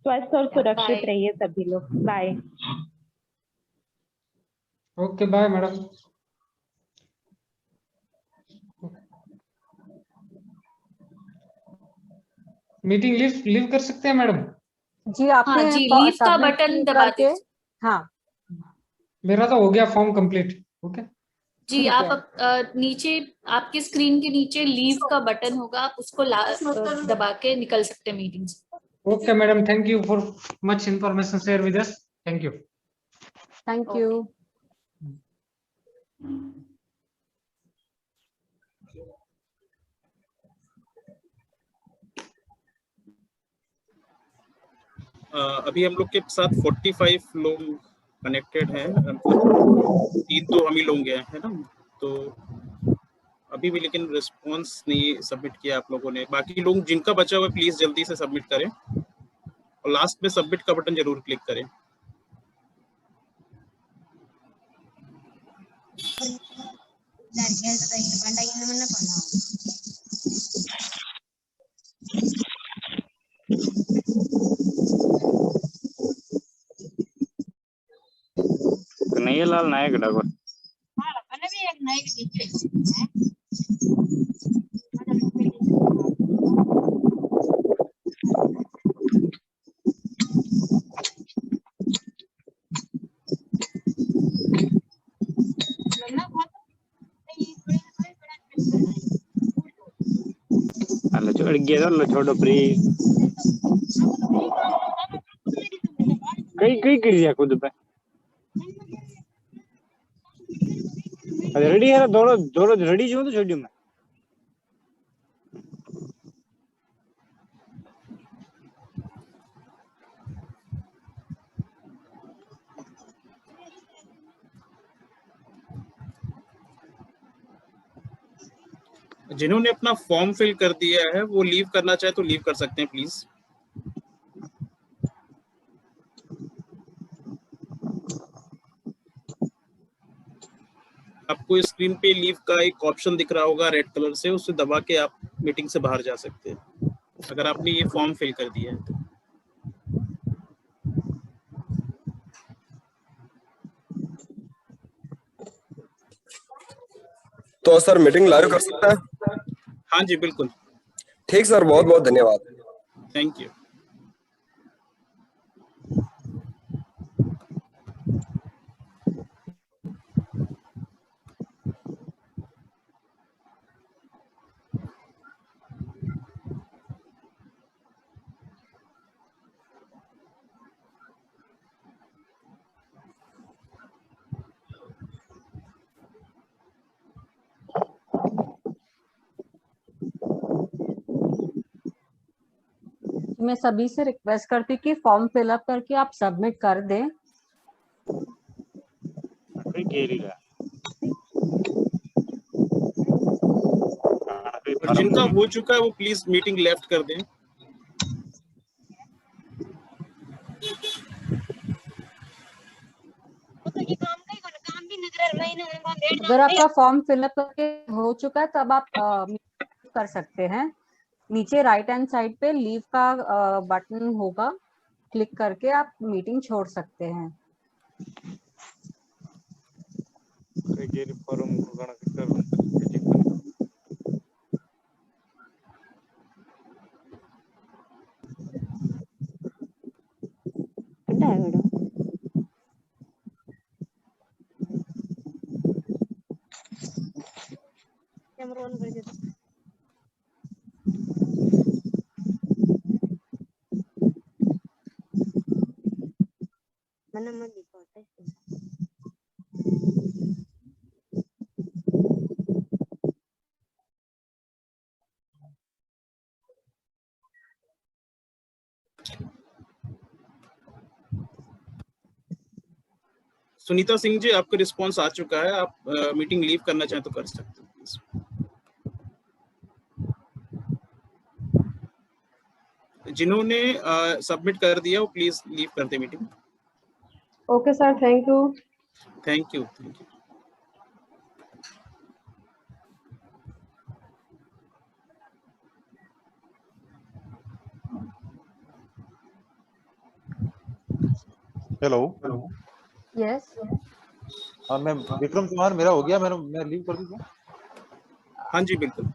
स्वस्थ और सुरक्षित bye. रहिए सभी लोग। Bye. Okay, bye madam. Meeting leave कर सकते हैं madam? जी, आपने हाँ जी, लीव का सबमिट बटन दबा करके, दीजिए। हाँ मेरा तो हो गया फॉर्म कंप्लीट। ओके जी, आप नीचे आपके स्क्रीन के नीचे लीव का बटन होगा, आप उसको दबा के निकल सकते हैं मीटिंग से। Okay madam, thank you for much information share with us. Thank you. Thank you. अभी हम लोग के साथ 45 लोग कनेक्टेड हैं, 3 तो हम ही लोग गए हैं ना, तो अभी भी लेकिन रिस्पांस नहीं सबमिट किया आप लोगों ने। बाकी लोग जिनका बचा हुआ प्लीज जल्दी से सबमिट करें और लास्ट में सबमिट का बटन जरूर क्लिक करें। कन्हैयालाल नायक डागर। छोड़ो फ्री कई कर खुद पे रेडी है दोनों दोनों रेडी जो तो छोड़ी मैं जिन्होंने अपना फॉर्म फिल कर दिया है वो लीव करना चाहे तो लीव कर सकते हैं प्लीज। आपको स्क्रीन पे लीव का एक ऑप्शन दिख रहा होगा रेड कलर से, उसे दबा के आप मीटिंग से बाहर जा सकते हैं अगर आपने ये फॉर्म फिल कर दिया है तो सर मीटिंग लाइव कर सकते हैं? हाँ जी बिल्कुल। ठीक सर, बहुत बहुत धन्यवाद। Thank you. मैं सभी से रिक्वेस्ट करती हूँ कि फॉर्म फिलअप करके आप सबमिट कर दें। और जिनका हो चुका है वो प्लीज मीटिंग लेफ्ट कर दें। अगर आपका फॉर्म फिलअप करके हो चुका है तब आप कर सकते हैं। नीचे राइट हैंड साइड पे लीव का बटन होगा, क्लिक करके आप मीटिंग छोड़ सकते हैं। सुनीता सिंह जी, आपका रिस्पांस आ चुका है। आप मीटिंग लीव करना चाहें तो कर सकते हैं। जिन्होंने सबमिट कर दिया वो प्लीज लीव कर दे meeting. Okay sir, thank you. Thank you, thank you. Hello. Yes. हाँ, मैं विक्रम कुमार, मेरा हो गया, मैं लीव कर दूं क्या? हाँ जी बिल्कुल।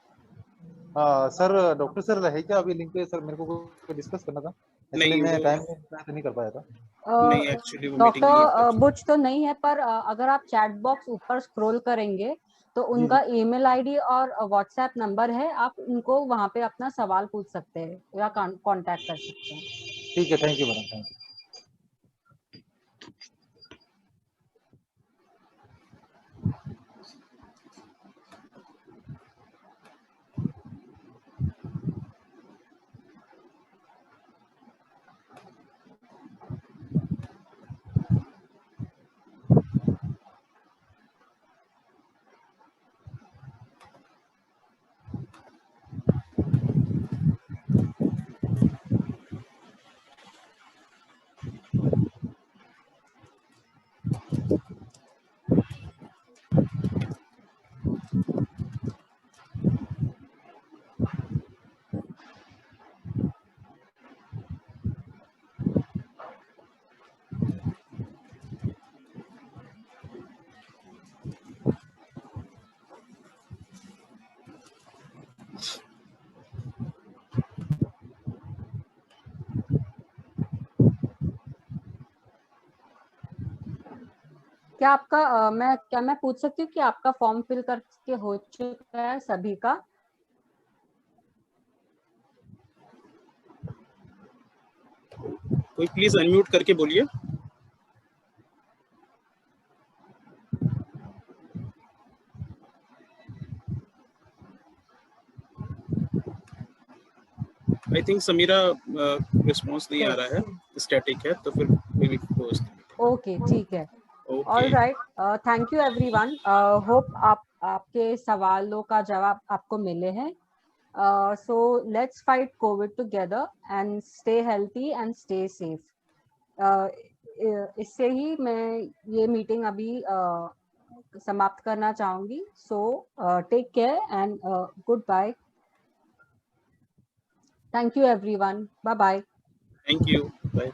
सर, डॉक्टर सर है क्या अभी लिंक पे? सर मेरे को डिस्कस करना था, इसलिए मैं टाइम नहीं कर पाया था। नहीं, एक्चुअली वो मीटिंग लीव डॉक्टर बुच तो नहीं है, पर अगर आप चैट बॉक्स ऊपर स्क्रॉल करेंगे तो उनका ईमेल आईडी और व्हाट्सएप नंबर है, आप उनको वहां पे अपना सवाल पूछ सकते हैं या कांटेक्ट कर सकते हैं। ठीक है, thank you madam, thank you. क्या आपका मैं पूछ सकती हूँ कि आपका फॉर्म फिल करके हो चुका है सभी का? कोई प्लीज अनम्यूट करके बोलिए। आई थिंक समीरा रिस्पांस नहीं आ रहा है, स्टैटिक है, तो फिर we will close the meeting. Okay, ठीक है। All right, thank you everyone. Hope आपके सवालों का जवाब आपको मिले हैं। So let's fight Covid together and stay healthy and stay safe. इससे ही मैं ये मीटिंग अभी समाप्त करना चाहूंगी। So take care and goodbye. Thank you everyone, bye bye. Thank you, bye.